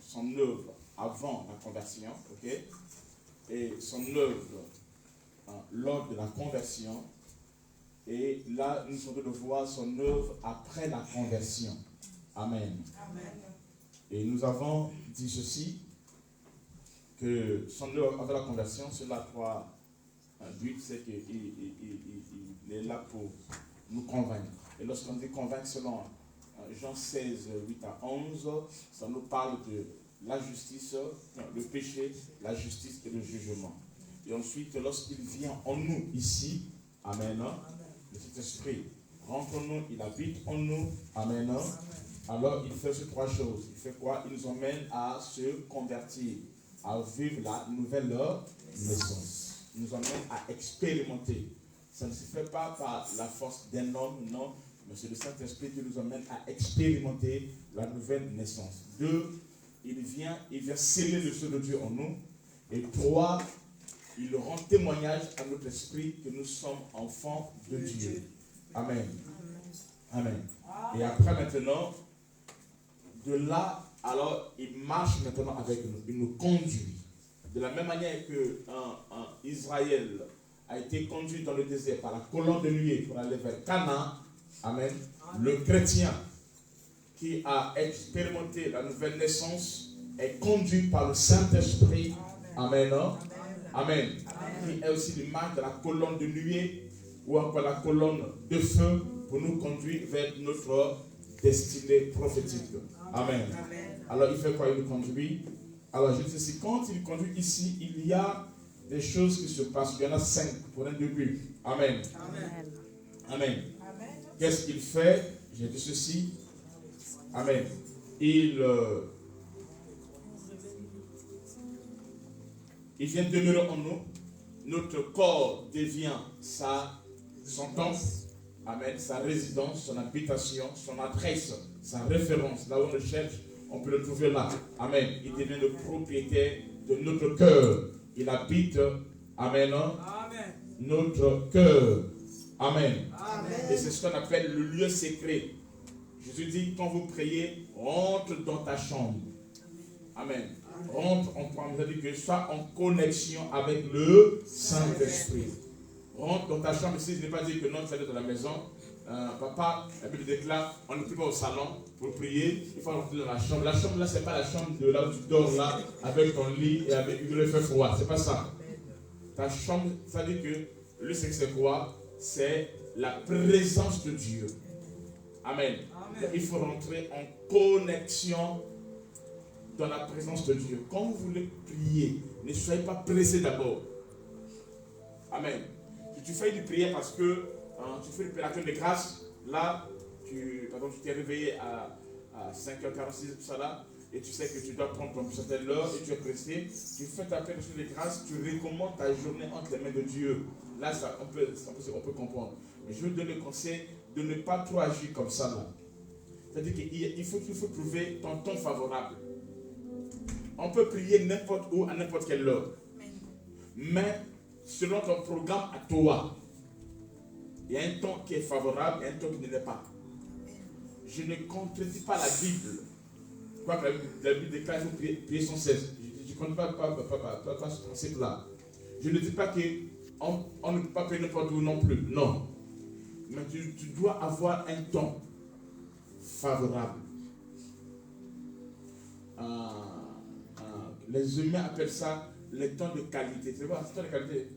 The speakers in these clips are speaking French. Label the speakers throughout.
Speaker 1: son œuvre avant la conversion, ok, et son œuvre lors de la conversion, et là nous sommes de voir son œuvre après la conversion. Amen. Amen. Et nous avons dit ceci, que son œuvre avant la conversion, cela trois buts, c'est qu'il est là pour nous convaincre. Et lorsqu'on dit convaincre selon Jean 16, 8 à 11, ça nous parle de la justice, le péché, la justice et le jugement. Et ensuite, lorsqu'il vient en nous ici, amen, le Saint-Esprit rentre en nous, il habite en nous, amen, alors il fait ces trois choses. Il fait quoi? Il nous emmène à se convertir, à vivre la nouvelle naissance. Il nous emmène à expérimenter. Ça ne se fait pas par la force d'un homme, non, mais c'est le Saint-Esprit qui nous emmène à expérimenter la nouvelle naissance. 2, il vient sceller le sceau de Dieu en nous. Et 3, il rend témoignage à notre esprit que nous sommes enfants de Dieu. Amen. Amen. Et après maintenant, de là, alors il marche maintenant avec nous, il nous conduit. De la même manière que Israël a été conduit dans le désert par la colonne de nuée pour aller vers Canaan, amen, le chrétien qui a expérimenté la nouvelle naissance est conduit par le Saint-Esprit, amen, amen, qui est aussi l'image de la colonne de nuée ou encore la colonne de feu pour nous conduire vers notre destinée prophétique. Amen. Alors il fait quoi? Il nous conduit. Alors je dis ceci, quand il conduit ici, il y a des choses qui se passent. Il y en a 5 pour un début. Amen. Amen. Amen. Qu'est-ce qu'il fait? J'ai dit ceci. Amen. Il vient demeurer en nous. Notre corps devient son temple. Amen. Sa résidence, son habitation, son adresse, sa référence. Là où on le cherche, on peut le trouver là. Amen. Il devient le propriétaire de notre cœur. Il habite, amen, notre cœur. Amen. Amen. Et c'est ce qu'on appelle le lieu secret. Jésus dit, quand vous priez, rentre dans ta chambre. Amen. Rentre en toi. Vous avez dit que sois en connexion avec le Saint-Esprit. Rentre dans ta chambre. Ici, je n'ai pas dit que non, tu allais dans la maison. Papa, la Bible déclare, on ne prie pas au salon pour prier, il faut rentrer dans la chambre. La chambre là, c'est pas la chambre de là où tu dors là, avec ton lit et avec il fait froid. C'est pas ça. Ta chambre, ça dit que le sexe c'est quoi? C'est la présence de Dieu. Amen. Amen. Il faut rentrer en connexion dans la présence de Dieu. Quand vous voulez prier, ne soyez pas pressé d'abord. Amen. Si tu fais une prière parce que tu fais l'action de grâce, là, par exemple, tu t'es réveillé à 5h46, tout ça là, et tu sais que tu dois prendre ton certaine heure et tu es pressé, tu fais ta prière de grâce, tu recommandes ta journée entre les mains de Dieu. Là, on peut comprendre. Mais je veux te donner le conseil de ne pas trop agir comme ça là. C'est-à-dire qu'il faut trouver ton temps favorable. On peut prier n'importe où, à n'importe quelle heure. Mais selon ton programme à toi, il y a un temps qui est favorable et un temps qui ne l'est pas. Je ne contredis pas la Bible. Quoi que la Bible déclare qu'il faut prier sans cesse. Je ne contredis pas ce principe-là. Je ne dis pas qu'on ne peut pas prier n'importe où non plus. Non. Mais tu dois avoir un temps favorable. Les humains appellent ça les temps de qualité. Tu vois, c'est temps de qualité.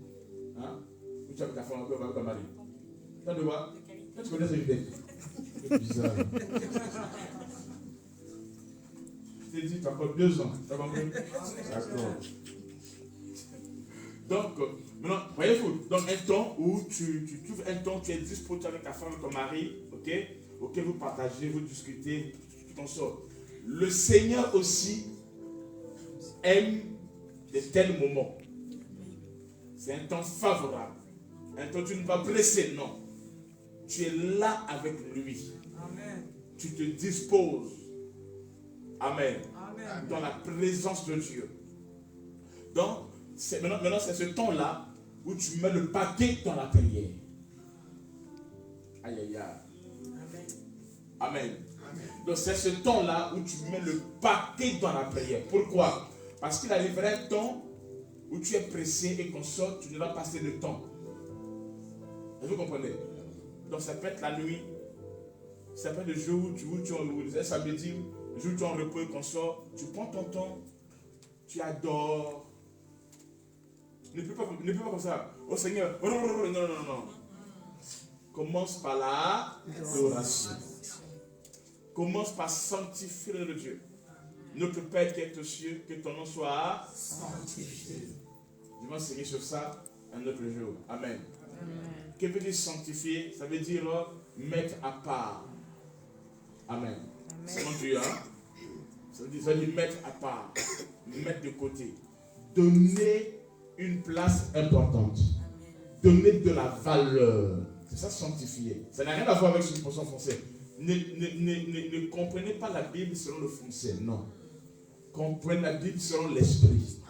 Speaker 1: Hein? Où tu as ta femme avec ton mari. Temps de quoi? Quand tu connais cette idée. C'est bizarre. Je t'ai dit, tu as encore 2 ans. Tu as compris? D'accord. Donc, maintenant, voyez-vous, donc un temps où tu trouves un temps où tu es disponible avec ta femme, avec ton mari, ok? Auquel vous partagez, vous discutez, tu t'en sors. Le Seigneur aussi aime de tels moments. C'est un temps favorable. Un temps où tu ne vas pas blesser, non. Tu es là avec lui. Amen. Tu te disposes. Amen. Amen. Dans la présence de Dieu. Donc, maintenant c'est ce temps-là où tu mets le paquet dans la prière. Aïe, aïe, aïe. Amen. Amen. Donc c'est ce temps-là où tu mets le paquet dans la prière. Pourquoi? Parce qu'il arriverait un temps où tu es pressé et qu'on sort, tu n'auras pas assez de temps. Vous comprenez? Donc ça peut être la nuit, ça peut être le jour où tu es en samedi, le jour où tu es en repos et qu'on sort, tu prends ton temps, tu adores. Ne peux pas comme ça. Oh Seigneur, oh, non, non, non, non. Commence par l'adoration. Commence par sanctifier le Dieu. Notre Père qui est aux cieux, que ton nom soit sanctifié. Je vais enseigner sur ça un autre jour. Amen. Amen. Que veut dire sanctifier? Ça veut dire mettre à part. Amen. C'est mon Dieu, hein? Ça veut dire mettre à part, mettre de côté. Donner une place importante. Donner de la valeur. C'est ça sanctifier. Ça n'a rien à voir avec ce expression français. Ne comprenez pas la Bible selon le français, non. Comprenez la Bible selon l'esprit.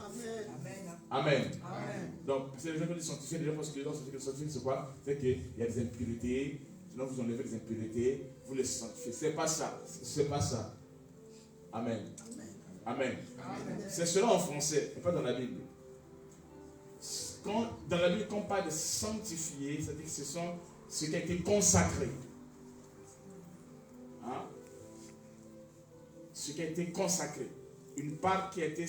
Speaker 1: Amen. Amen. Donc, c'est les gens qui disent sanctifier, les gens pensent que les gens sanctifier, c'est quoi? C'est qu'il y a des impuretés, sinon vous enlevez les impuretés, vous les sanctifiez. C'est pas ça. C'est pas ça. Amen. Amen. Amen. C'est cela en français, et pas dans la Bible. Dans la Bible, quand on parle de sanctifier, c'est-à-dire que ce qui a été consacré. Hein? Ce qui a été consacré. Une part qui a été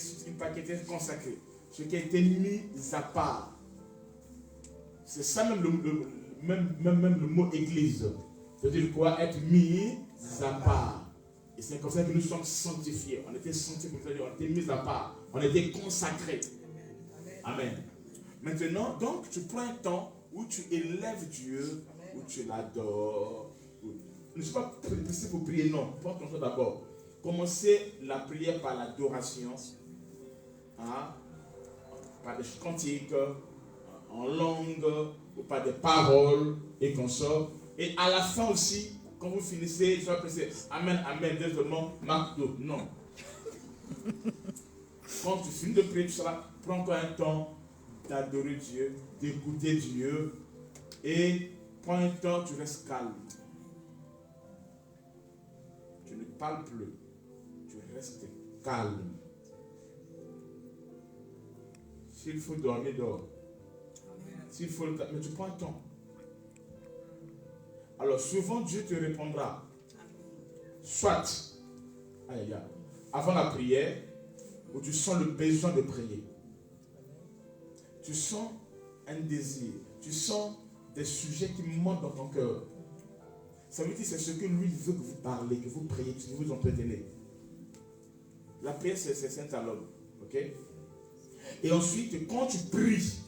Speaker 1: consacrée. Ce qui a été mis à part. C'est ça même le mot église. C'est-à-dire quoi? Être mis à part. Et c'est comme ça que nous sommes sanctifiés. On était sanctifiés, on était mis à part. On était consacrés. Amen. Maintenant, donc, tu prends un temps où tu élèves Dieu, où tu l'adores. Ne suis pas pressé pour prier, non. Prends ton temps d'abord. Commencez la prière par l'adoration. Hein? Par des cantiques, en langue, ou par des paroles, et qu'on sort. Et à la fin aussi, quand vous finissez, je vais presser Amen, Amen, deuxièmement, Marteau. Non. Quand tu finis de prier, prends-toi un temps d'adorer Dieu, d'écouter Dieu, et prends un temps, tu restes calme. Tu ne parles plus, tu restes calme. S'il faut dormir, dors. S'il faut le temps, mais tu prends un temps. Alors souvent Dieu te répondra. Soit, avant la prière, où tu sens le besoin de prier. Tu sens un désir. Tu sens des sujets qui montent dans ton cœur. Ça veut dire que c'est ce que lui veut que vous parlez, que vous priez, que vous entretenez. La prière, c'est saint à l'homme. Ok? Et ensuite, quand tu pries,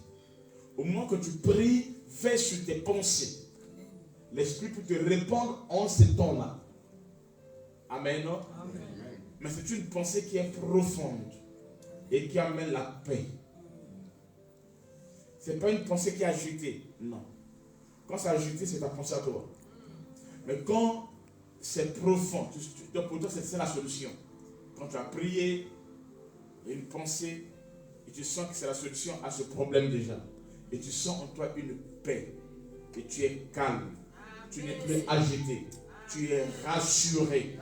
Speaker 1: au moment que tu pries, fais sur tes pensées. L'Esprit peut te répondre en ce temps-là. Amen. Amen. Mais c'est une pensée qui est profonde et qui amène la paix. Ce n'est pas une pensée qui est agitée. Non. Quand c'est agité, c'est ta pensée à toi. Mais quand c'est profond, donc pour toi, c'est la solution. Quand tu as prié, il y a une pensée, et tu sens que c'est la solution à ce problème déjà. Et tu sens en toi une paix. Et tu es calme. Tu n'es plus agité. Tu es rassuré.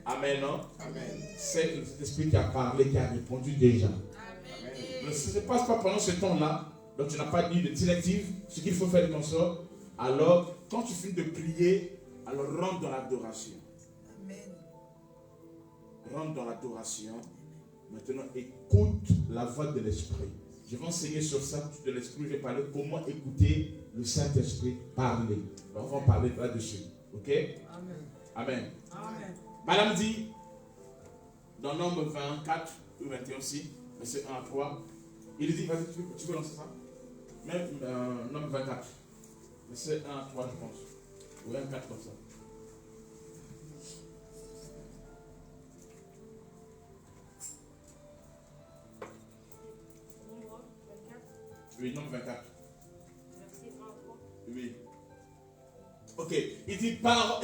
Speaker 1: Amen, non? Amen. C'est l'Esprit qui a parlé, qui a répondu déjà. Amen. Si ça ne se passe pas pendant ce temps-là, donc tu n'as pas dit de directive, ce qu'il faut faire de ton sort, alors quand tu finis de prier, alors rentre dans l'adoration. Amen. Rentre dans l'adoration. Maintenant, écoute la voix de l'Esprit. Je vais enseigner sur ça, de l'Esprit, je vais parler comment écouter le Saint-Esprit parler. Alors, on va parler là-dessus. Ok? Amen. Amen. Amen. Madame dit, dans Nombre 24 ou 21 aussi, verset 1 à 3, il dit, vas-y, tu veux lancer ça? Même Nombre 24, verset 1 à 3, je pense. Ou 1 à 4 comme ça. Oui, Nombre 24.
Speaker 2: Verset 1 à 3.
Speaker 1: Oui. Ok, il dit Balaam.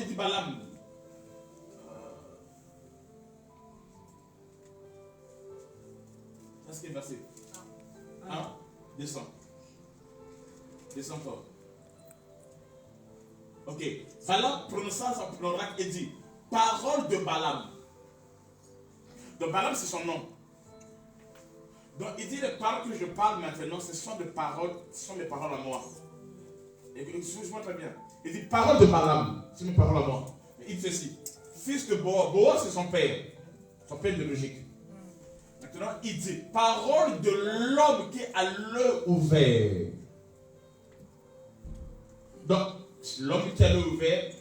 Speaker 1: Est-ce qu'il est passé? 1, descends. Descends fort. Ok. Balaam prononça son oracle et dit, paroles de Balaam. Donc Balaam, c'est son nom. Donc il dit les paroles que je parle maintenant, ce sont mes paroles à moi. Excuse-moi très bien. Il dit paroles de Balaam, c'est mes paroles à moi. Il dit ceci, fils de Boaz. Boaz c'est son père biologique. Maintenant il dit parole de l'homme qui a l'œil ouvert. Donc l'homme qui a l'œil ouvert,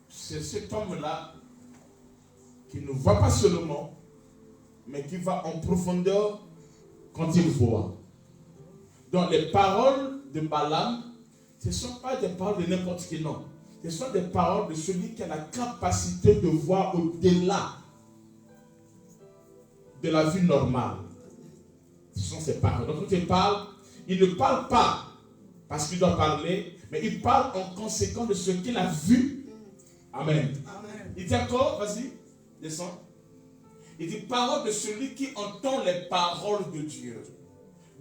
Speaker 1: c'est cet homme-là qui ne voit pas seulement, mais qui va en profondeur quand il voit. Donc les paroles de Balaam, ce ne sont pas des paroles de n'importe qui, non. Ce sont des paroles de celui qui a la capacité de voir au-delà de la vue normale. Ce sont ses paroles. Donc quand il parle, il ne parle pas parce qu'il doit parler, mais il parle en conséquence de ce qu'il a vu. Amen. Amen. Il dit encore, vas-y, descends. Il dit parole de celui qui entend les paroles de Dieu.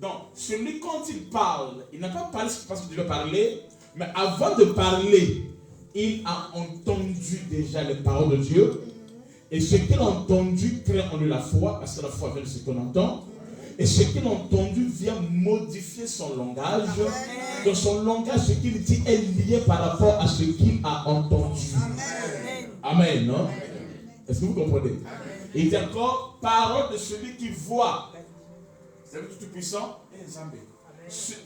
Speaker 1: Donc, celui quand il parle, il n'a pas parlé parce qu'il devait parler, mais avant de parler, il a entendu déjà les paroles de Dieu. Et ce qu'il a entendu crée en lui la foi, parce que la foi vient de ce qu'on entend. Et ce qu'il a entendu vient modifier son langage. Dans son langage, ce qu'il dit est lié par rapport à ce qu'il a entendu. Amen, non? Est-ce que vous comprenez? Il dit encore, parole de celui qui voit. C'est le Tout-Puissant.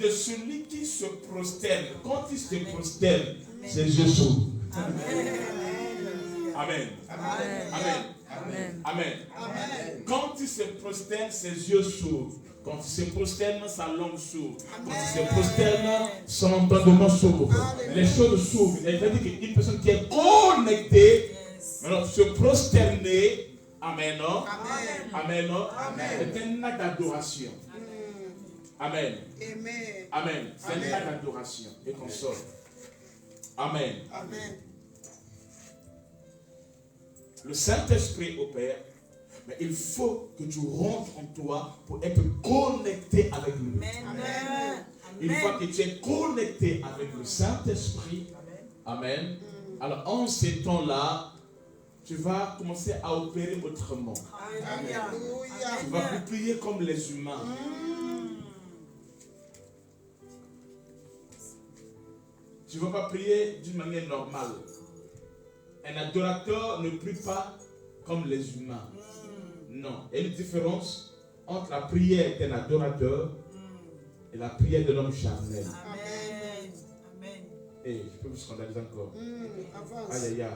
Speaker 1: De celui qui se prosterne. Quand il se prosterne, ses yeux s'ouvrent. Amen. Amen. Amen. Amen. Quand il se prosterne, ses yeux s'ouvrent. Quand il se prosterne, sa langue s'ouvre. Quand il se prosterne, son entendement s'ouvre. Les choses s'ouvrent. Il veut dire qu'une personne qui est connectée, maintenant se prosterner, amen, non? Amen, non? C'est un acte d'adoration. Amen. Amen. C'est un acte d'adoration et qu'on sort. Amen. Amen. Le Saint-Esprit opère, mais il faut que tu rentres en toi pour être connecté avec lui. Amen. Une fois que tu es connecté avec le Saint-Esprit, amen. Alors en ces temps-là, tu vas commencer à opérer autrement. Amen. Tu vas plus prier comme les humains. Tu ne vas pas prier d'une manière normale. Un adorateur ne prie pas comme les humains. Non. Il y a une différence entre la prière d'un adorateur et la prière de l'homme charnel. Amen. Amen. Et je peux vous scandaliser encore. Aïe, aïe, aïe.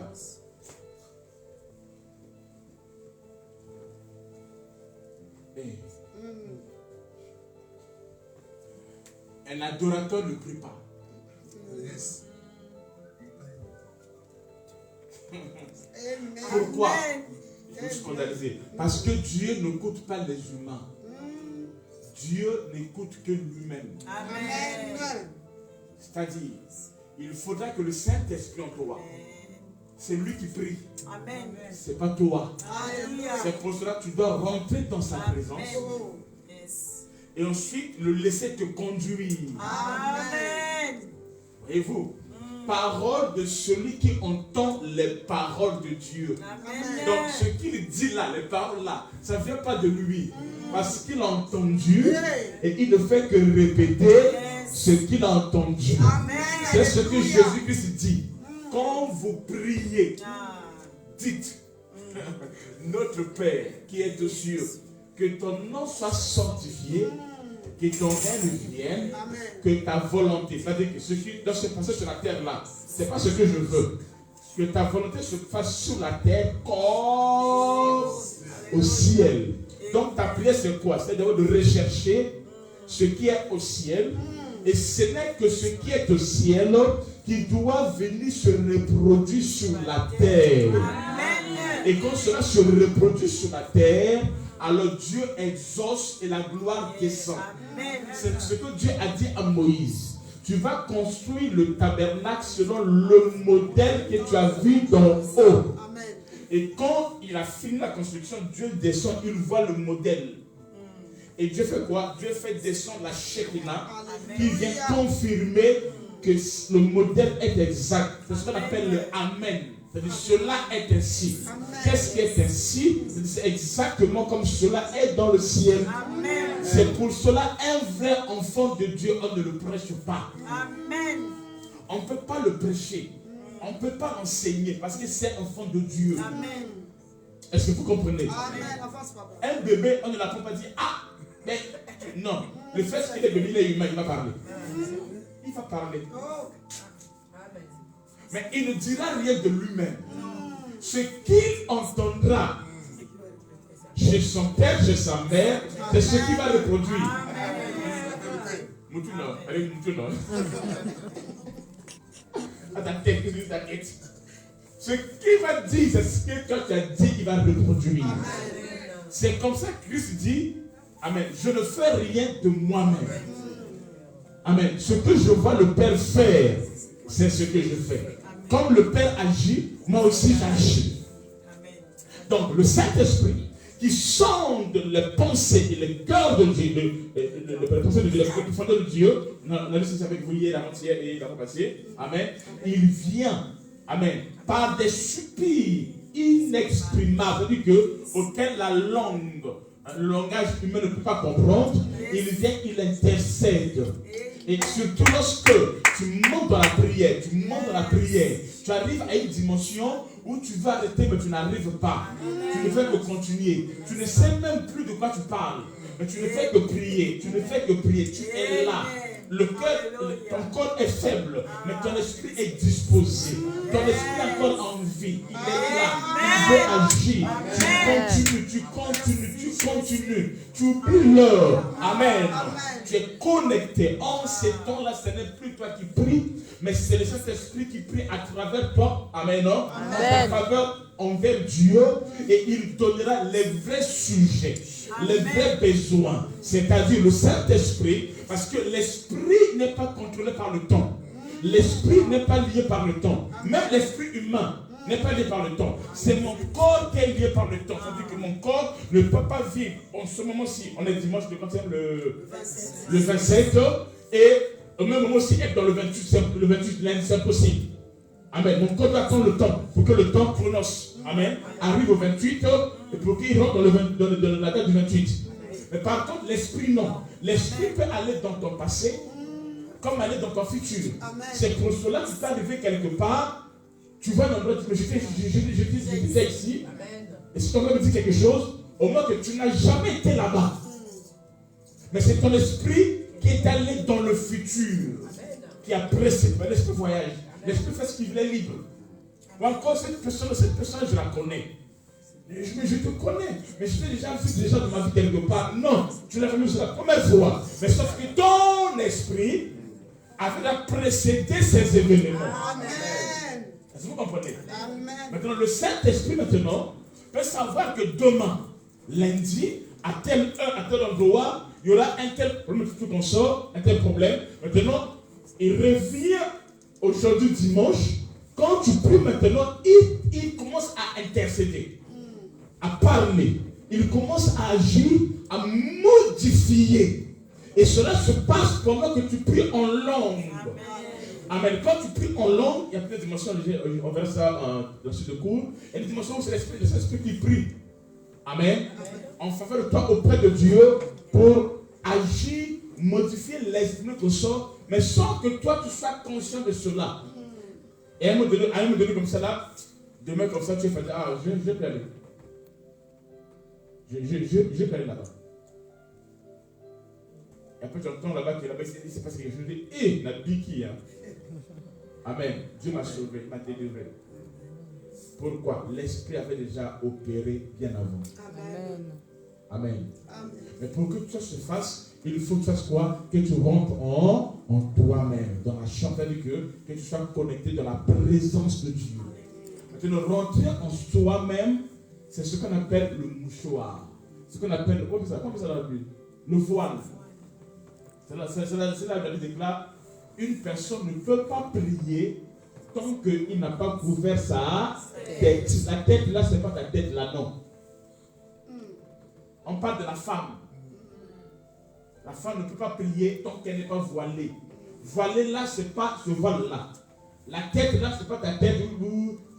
Speaker 1: Un adorateur ne prie pas. Yes. Pourquoi? Je vous scandaliser. Parce que Dieu n'écoute pas les humains. Dieu n'écoute que lui-même. Amen. C'est-à-dire, il faudra que le Saint-Esprit en toi, c'est lui qui prie. Amen. C'est pas toi. C'est pour cela que tu dois rentrer dans sa présence. Et ensuite le laisser te conduire. Amen. Voyez-vous, parole de celui qui entend les paroles de Dieu. Amen. Donc ce qu'il dit là, les paroles là, ça ne vient pas de lui. Parce qu'il a entendu et il ne fait que répéter ce qu'il a entendu. Amen. C'est ce que Jésus-Christ dit. Quand vous priez, dites, notre Père qui est aux cieux, que ton nom soit sanctifié, que ton règne vienne, que ta volonté, c'est-à-dire que ce qui doit se passer sur la terre là, ce n'est pas ce que je veux. Que ta volonté se fasse sur la terre comme au ciel. Donc ta prière c'est quoi? C'est de rechercher ce qui est au ciel. Et ce n'est que ce qui est au ciel qui doit venir se reproduire sur la terre. Amen. Et quand cela se reproduit sur la terre, alors Dieu exauce et la gloire descend. C'est ce que Dieu a dit à Moïse. Tu vas construire le tabernacle selon le modèle que tu as vu d'en haut. Amen. Et quand il a fini la construction, Dieu descend, il voit le modèle. Et Dieu fait quoi? Dieu fait descendre la Shekinah qui vient confirmer que le modèle est exact. C'est ce qu'on appelle le Amen. C'est-à-dire, cela est ainsi. Qu'est-ce qui est ainsi? C'est exactement comme cela est dans le ciel.
Speaker 3: Amen.
Speaker 1: C'est pour cela, un vrai enfant de Dieu, on ne le prêche pas.
Speaker 3: Amen.
Speaker 1: On ne peut pas le prêcher. On ne peut pas enseigner parce que c'est un enfant de Dieu.
Speaker 3: Amen.
Speaker 1: Est-ce que vous comprenez?
Speaker 3: Amen.
Speaker 1: Un bébé, on ne l'a pas dit, ah, mais non. Le fait que le bébé il est humain, il va parler. Il va parler. Mais il ne dira rien de lui-même. Ce qu'il entendra chez son père, chez sa mère, c'est ce qu'il va reproduire. Moutouna, allez, Moutouna. À ta tête, que ta tête. Ce qu'il va dire, c'est ce que toi tu as dit, il va reproduire. C'est comme ça que Christ dit, amen, je ne fais rien de moi-même. Amen. Ce que je vois le Père faire, c'est ce que je fais. Comme le Père agit, moi aussi j'agis. Donc le Saint-Esprit qui sonde les pensées et les cœurs de Dieu, les pensées de Dieu, les profondeurs de Dieu, on a lu ça avec vous hier, avant-hier et l'avant passé. Amen. Il vient, amen, par des soupirs inexprimables, c'est-à-dire que auquel la langue, le langage humain ne peut pas comprendre. Il vient, il intercède. Et surtout lorsque tu montes dans la prière, tu arrives à une dimension où tu vas arrêter mais tu n'arrives pas. Tu ne fais que continuer. Tu ne sais même plus de quoi tu parles. Mais tu ne fais que prier. Tu es là. Le cœur, ton corps est faible, mais ton esprit est disposé. Ton esprit a encore envie. Il est là. Il veut agir. Tu continues. Tu oublies l'heure. Amen. Tu es connecté. En ces temps-là, ce n'est plus toi qui pries, mais c'est le Saint-Esprit qui prie à travers toi. Amen. À travers envers Dieu, et il donnera les vrais sujets, les vrais besoins, c'est-à-dire le Saint-Esprit, parce que l'esprit n'est pas contrôlé par le temps. L'esprit n'est pas lié par le temps. Même l'esprit humain n'est pas lié par le temps. C'est mon corps qui est lié par le temps. C'est-à-dire que mon corps ne peut pas vivre en ce moment-ci. On est dimanche de quand le 27, et au même moment aussi être dans le 28 lundi, c'est impossible. Amen. Mon corps doit attendre le temps pour que le temps chronos, amen, arrive au 28 et pour qu'il rentre dans la date du 28. Mais par contre, l'esprit, non. L'esprit peut aller dans ton passé comme aller dans ton futur. C'est pour cela que tu peux arriver quelque part, tu vois un endroit, tu dis, j'étais ici, et si ton homme me dit quelque chose, au moins que tu n'as jamais été là-bas. Mais c'est ton esprit qui est allé dans le futur, qui a précédé. L'esprit voyage. L'esprit fait ce qu'il est libre. Ou encore, cette personne, je la connais. Je te connais. Mais je t'ai déjà vu déjà dans ma vie quelque part. Non, tu l'as vu, c'est la première fois. Mais sauf que ton esprit avait précédé ces événements. Amen. Est-ce que vous comprenez? Amen. Maintenant, le Saint-Esprit, maintenant, peut savoir que demain, lundi, à telle heure, à tel endroit, il y aura un tel problème qu'on sort, un tel problème. Maintenant, il revient aujourd'hui dimanche, quand tu pries maintenant, il commence à intercéder, à parler. Il commence à agir, à modifier. Et cela se passe pendant que tu pries en langue. Amen. Quand tu pries en langue, il y a plusieurs dimensions, on verra ça dans ce cours. Il y a une dimension où c'est l'esprit qui prie. Amen. En faveur de toi auprès de Dieu pour agir, modifier l'esprit que sort, mais sans que toi tu sois conscient de cela. Et à un moment donné comme ça là, demain comme ça tu fais, ah je peux aller. Je peux aller là-bas. Et après tu entends là-bas que là-bas il s'est passé quelque chose, je dis, hé, la biki, hein. Amen. Dieu m'a sauvé, m'a délivré. Pourquoi? L'esprit avait déjà opéré bien avant. Amen. Amen. Amen. Mais pour que ça se fasse, il faut que tu fasses quoi? Que tu rentres en toi-même, dans la chambre, c'est-à-dire que tu sois connecté dans la présence de Dieu. Maintenant, rentrer en toi-même, c'est ce qu'on appelle le mouchoir. Ce qu'on appelle, comment ça dans la Bible? Le voile. C'est là que la Bible déclare, une personne ne peut pas prier tant qu'il n'a pas couvert sa tête. La tête là, ce n'est pas ta tête là, non. On parle de la femme. La femme ne peut pas prier tant qu'elle n'est pas voilée. Voilée là, ce n'est pas ce voile là. La tête là, c'est pas ta tête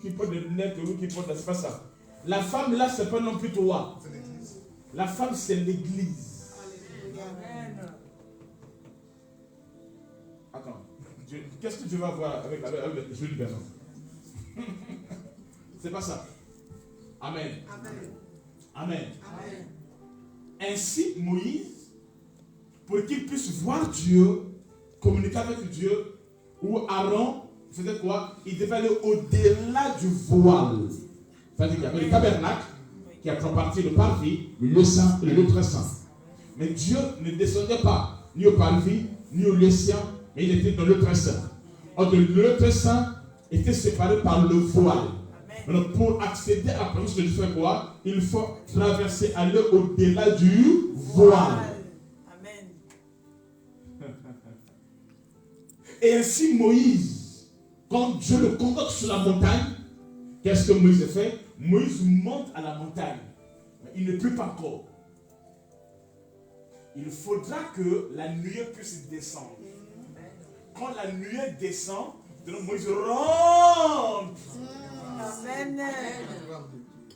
Speaker 1: qui porte des lunettes ou qui porte. C'est pas ça. La femme là, c'est pas non plus toi. La femme, c'est l'église. Attends. Qu'est-ce que tu vas voir avec le jeu du Bénin? C'est pas ça. Amen. Amen. Ainsi, Moïse, pour qu'il puisse voir Dieu, communiquer avec Dieu, ou Aaron faisait quoi? Il devait aller au-delà du voile. C'est-à-dire qu'il y avait le tabernacle qui a partie le parvis, le lieu saint et le lieu très saint. Mais Dieu ne descendait pas ni au parvis, ni au lieu saint, mais il était dans le lieu très saint. Or, le lieu très saint était séparé par le voile. Alors, pour accéder à la présence de Dieu, quoi? Il faut traverser, aller au-delà du voile.
Speaker 3: Amen.
Speaker 1: Et ainsi, Moïse, quand Dieu le convoque sur la montagne, qu'est-ce que Moïse fait? Moïse monte à la montagne. Il ne peut pas encore. Il faudra que la nuée puisse descendre. Quand la nuée descend, Moïse rentre.
Speaker 3: Amen.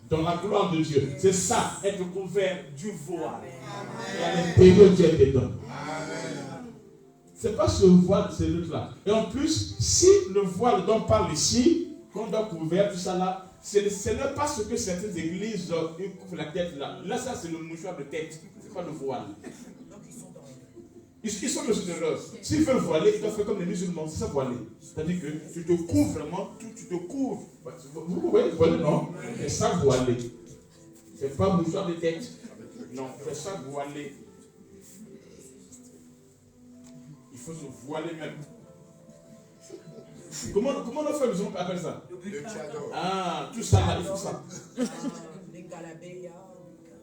Speaker 1: Dans la gloire de Dieu. C'est ça, être couvert du voile. Et à l'intérieur, Dieu est dedans. C'est pas ce voile, c'est l'autre là. Et en plus, si le voile dont on parle ici, qu'on doit couvrir, tout ça là, ce n'est pas ce que certaines églises couvrent la tête là. Là, ça c'est le mouchoir de tête. C'est pas le voile. Ils sont de l'heure. S'ils veulent voiler, ils doivent faire comme les musulmans. C'est ça voiler. C'est-à-dire que tu te couvres vraiment tout, tu te couvres. Vous pouvez voiler, non? C'est ça voiler. C'est pas mouchoir de tête. Non, c'est ça voiler. Il faut se voiler même. Comment nos frères musulmans appellent ça? Ah, tout ça là, il faut ça.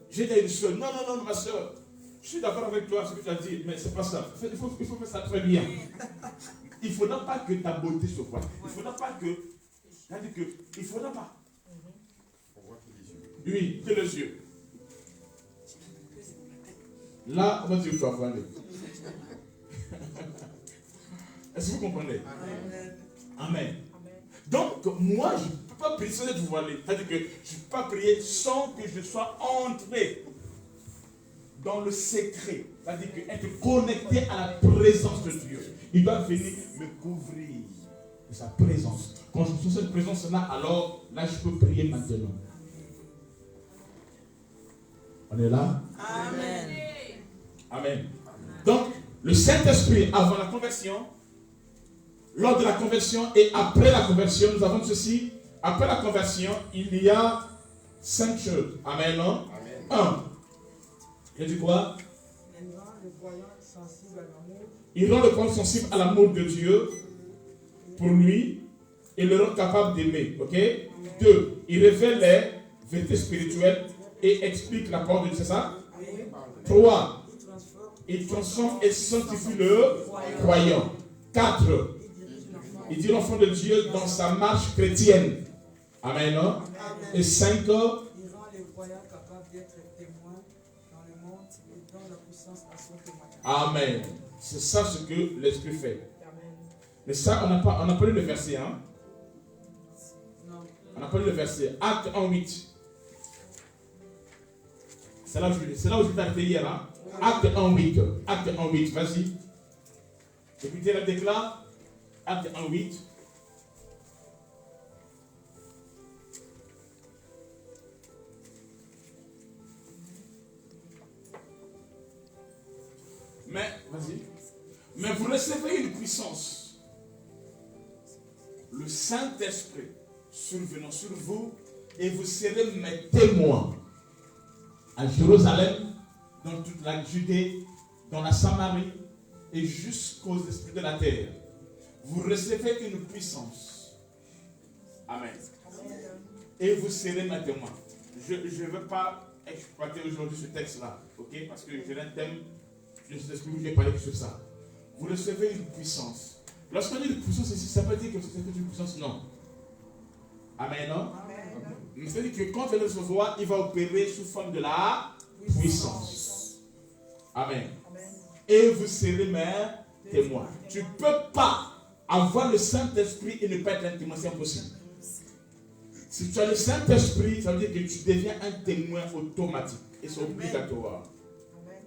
Speaker 1: J'ai dit à une soeur, non, ma soeur. Je suis d'accord avec toi, ce que tu as dit, mais c'est pas ça. Il faut faire ça très bien. Il ne faudra pas que ta beauté se voie. Il ne faudra pas que. C'est-à-dire que. Il ne faudra pas. Oui, que les yeux. Là, on va dire que tu vas voiler. Est-ce que vous comprenez? Amen. Donc, moi, je ne peux pas prier sans être voilé. C'est-à-dire que je ne peux pas prier sans que je sois entré dans le secret, c'est-à-dire être connecté à la présence de Dieu. Il doit venir me couvrir de sa présence. Quand je suis cette présence-là, alors là, je peux prier maintenant. On est là?
Speaker 3: Amen.
Speaker 1: Amen. Donc, le Saint-Esprit, avant la conversion, lors de la conversion et après la conversion, nous avons ceci. Après la conversion, il y a 5 choses. Amen, non? 1. Il dit quoi?
Speaker 4: Il rend le croyant sensible à l'amour.
Speaker 1: Il rend le croyant sensible à l'amour de Dieu pour lui et le rend capable d'aimer. Ok? 2. Il révèle les vérités spirituelles et explique la parole de Dieu. C'est ça? 3. Il transforme et sanctifie le croyant. 4. Il dit l'enfant de Dieu dans sa marche chrétienne. Amen. Non? Et 5.
Speaker 4: Il rend les croyants capables d'être témoins dans le monde et donne la puissance à son témoignage.
Speaker 1: Amen. C'est ça ce que l'Esprit fait. Mais ça, on n'a pas lu le verset. Hein?
Speaker 4: Non.
Speaker 1: On n'a pas lu le verset. Acte 1:8. C'est là où je t'ai arrêté hier. Hein? Acte 1:8. Acte 1:8. Vas-y. Écoutez la déclare. Acte 1:8. Mais, vas-y. Mais vous recevez une puissance. Le Saint-Esprit survenant sur vous et vous serez mes témoins à Jérusalem, dans toute la Judée, dans la Samarie et jusqu'aux esprits de la terre. Vous recevez une puissance. Amen. Et vous serez mes témoins. Je ne veux pas exploiter aujourd'hui ce texte-là, ok? Parce que j'ai un thème, je sais ce que je vais parler sur ça. Vous recevez une puissance. Lorsqu'on dit une puissance ici, ça veut dire que c'est une puissance, non. Amen, non? C'est-à-dire que quand elle se voit, il va opérer sous forme de la puissance. Amen. Et vous serez mes témoins. Tu ne peux pas avoir le Saint-Esprit et ne pas être un témoin, c'est impossible. Si tu as le Saint-Esprit, ça veut dire que tu deviens un témoin automatique. Et c'est obligatoire.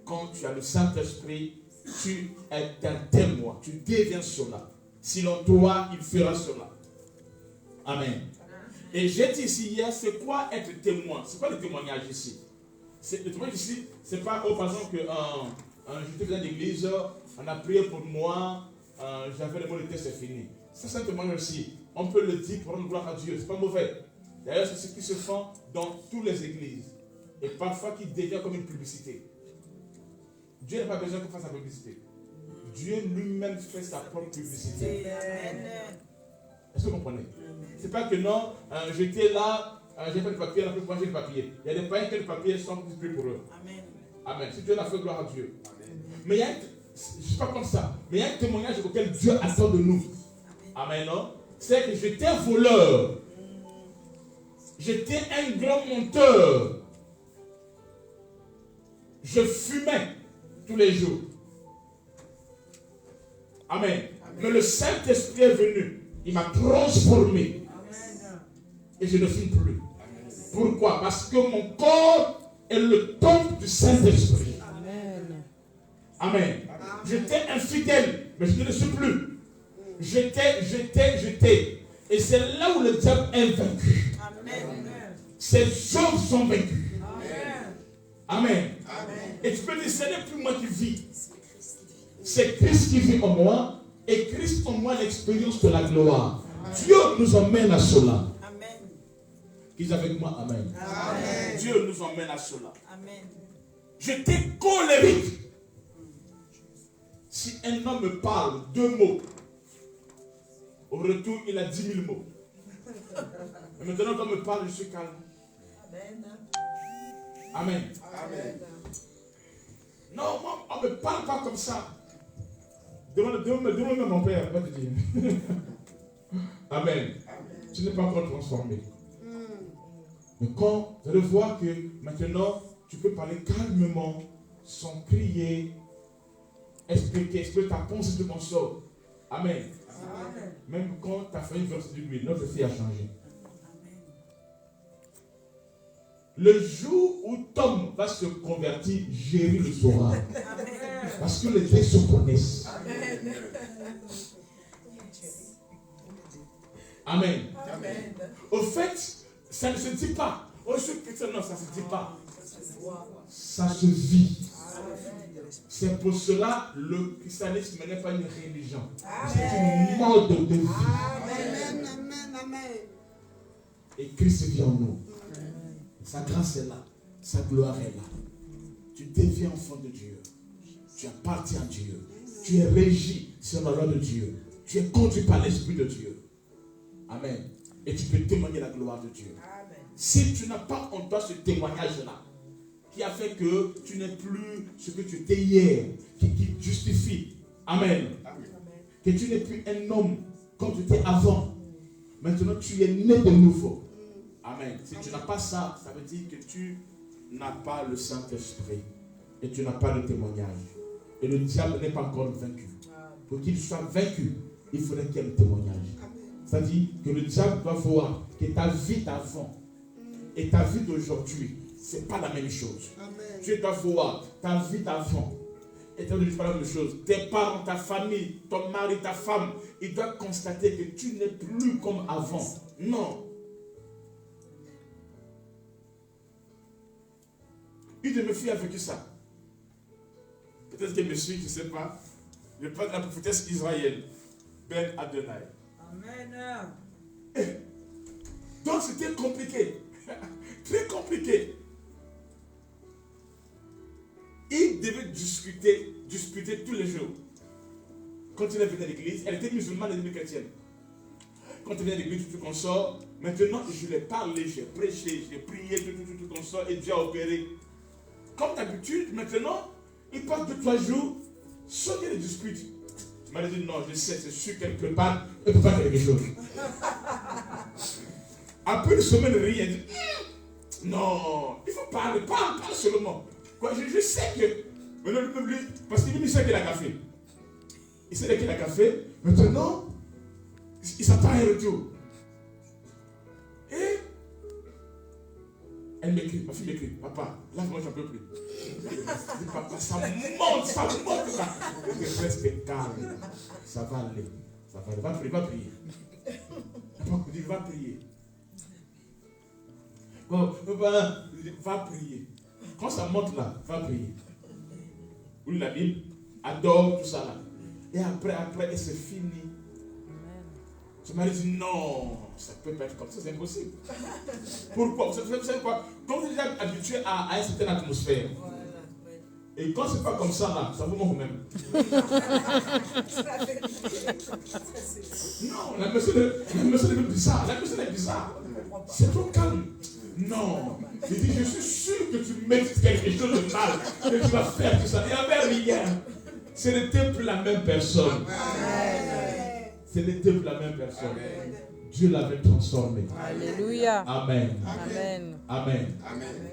Speaker 1: Quand tu as le Saint-Esprit, tu es un témoin. Tu deviens cela. Sinon, toi, il fera cela. Amen. Et j'ai dit ici hier, c'est quoi être témoin? C'est quoi le témoignage ici? Le témoignage ici, c'est pas, par exemple, que j'étais dans l'église, on a prié pour moi, j'avais le mot de test, c'est fini. Ça, c'est un témoignage aussi. On peut le dire pour rendre gloire à Dieu. C'est pas mauvais. D'ailleurs, c'est ce qui se fait dans toutes les églises. Et parfois, qui devient comme une publicité. Dieu n'a pas besoin qu'on fasse sa publicité. Dieu lui-même fait sa propre publicité. Est-ce que vous comprenez? C'est pas que non, j'étais là, j'ai fait le papier, on a pu manger le papier. Il y a des païens que le papier sont plus pour eux. Amen. Amen. Si Dieu l'a fait, gloire à Dieu. Amen. Mais il y a, je ne suis pas comme ça, mais il y a un témoignage auquel Dieu attend de nous. Amen. Non? C'est que j'étais un voleur. J'étais un grand menteur. Je fumais tous les jours. Amen. Amen. Mais le Saint-Esprit est venu. Il m'a transformé. Amen. Et je ne fume plus. Amen. Pourquoi? Parce que mon corps est le temple du Saint-Esprit. Amen. Amen. J'étais infidèle, mais je ne le suis plus. J'étais. Et c'est là où le diable est vaincu. Amen. Ses œuvres sont vaincues. Amen. Amen. Et tu peux dire, ce n'est plus moi qui vis. C'est Christ qui vit en moi. Et Christ en moi l'expérience de la gloire. Amen. Dieu nous emmène à cela. Amen. Qu'ils avec moi, amen. Amen. Dieu nous emmène à cela. Amen. J'étais colérique. Si un homme me parle 2 mots, au retour il a 10 000 mots. Et maintenant quand on me parle, je suis calme. Amen. Amen. Amen. Non, moi, on ne me parle pas comme ça. Demande à mon père, va te dire. Amen. Tu n'es pas encore transformé. Mais quand tu vois que maintenant, tu peux parler calmement, sans crier, expliquer ta pensée de ton sort. Amen. Amen. Même quand tu as fait une verse de l'huile, notre fille a changé. Le jour où Tom va se convertir, Jérémie le saura. Parce que les deux se connaissent. Amen. Amen. Au fait, ça ne se dit pas. Oh, je suis chrétien, non, ça ne se dit pas. Ça se vit. C'est pour cela que le christianisme n'est pas une religion. C'est un mode de vie. Amen. Amen. Et Christ vit en nous. Sa grâce est là. Sa gloire est là. Tu deviens enfant de Dieu. Tu appartiens à Dieu. Tu es régi sur la loi de Dieu. Tu es conduit par l'Esprit de Dieu. Amen. Et tu peux témoigner la gloire de Dieu. Amen. Si tu n'as pas en toi ce témoignage-là, qui a fait que tu n'es plus ce que tu étais hier, qui justifie. Amen. Amen. Que tu n'es plus un homme comme tu étais avant. Maintenant, tu es né de nouveau. Amen. Si tu n'as pas ça, ça veut dire que tu n'as pas le Saint-Esprit et tu n'as pas le témoignage. Et le diable n'est pas encore vaincu. Pour qu'il soit vaincu, il faudrait qu'il y ait le témoignage. C'est-à-dire que le diable doit voir que ta vie d'avant et ta vie d'aujourd'hui, ce n'est pas la même chose. Amen. Tu dois voir ta vie d'avant et ta vie d'aujourd'hui, ce n'est pas la même chose. Tes parents, ta famille, ton mari, ta femme, ils doivent constater que tu n'es plus comme avant. Non. Une de mes filles a vécu ça. Peut-être qu'elle me suit, je ne sais pas. Je parle de la prophétesse Israël, Ben Adonai. Amen. Donc c'était compliqué. Très compliqué. Il devait discuter tous les jours. Quand il est venu à l'église, elle était musulmane et devenue chrétienne. Quand il vient à l'église, tout qu'on sort. Maintenant, je lui ai parlé, j'ai prêché, j'ai prié, tout qu'on sort, et Dieu a opéré. Comme d'habitude, maintenant, il passe 2-3 jours sans qu'il discute. Il m'a dit non, je sais, c'est sûr qu'elle prépare, elle peut faire quelque chose. Après une semaine, rien, elle dit non, il faut parler, parle seulement. Quoi, je sais que, maintenant, lui, parce qu'il sait qu'il a café. Il sait qu'il a café. Maintenant, il s'attend à un retour. Et elle m'écrit, ma fille m'écrit, papa, là moi j'en peux plus. Je dis, papa, ça monte. Je reste calme. Ça va aller. Ça va aller. Va prier. Papa me dit, va prier. Bon, papa, va prier. Quand ça monte là, va prier. Vous lisez la Bible, adore tout ça là. Et après, c'est fini. Je m'ai dit, non, ça ne peut pas être comme ça, c'est impossible. Pourquoi? Vous savez quoi? Quand vous êtes déjà habitué à une certaine atmosphère, et quand c'est pas comme ça là, ça vous manque même. Non, la maison est bizarre. La maison est bizarre. C'est trop calme. Non. Il dit, je suis sûr que tu mérites quelque chose de mal, que tu vas faire tout ça. Il n'y avait rien. Ce n'était plus la même personne. Ce n'était plus la même personne. Dieu l'avait transformé.
Speaker 3: Alléluia.
Speaker 1: Amen.
Speaker 3: Amen.
Speaker 1: Amen.
Speaker 5: Amen.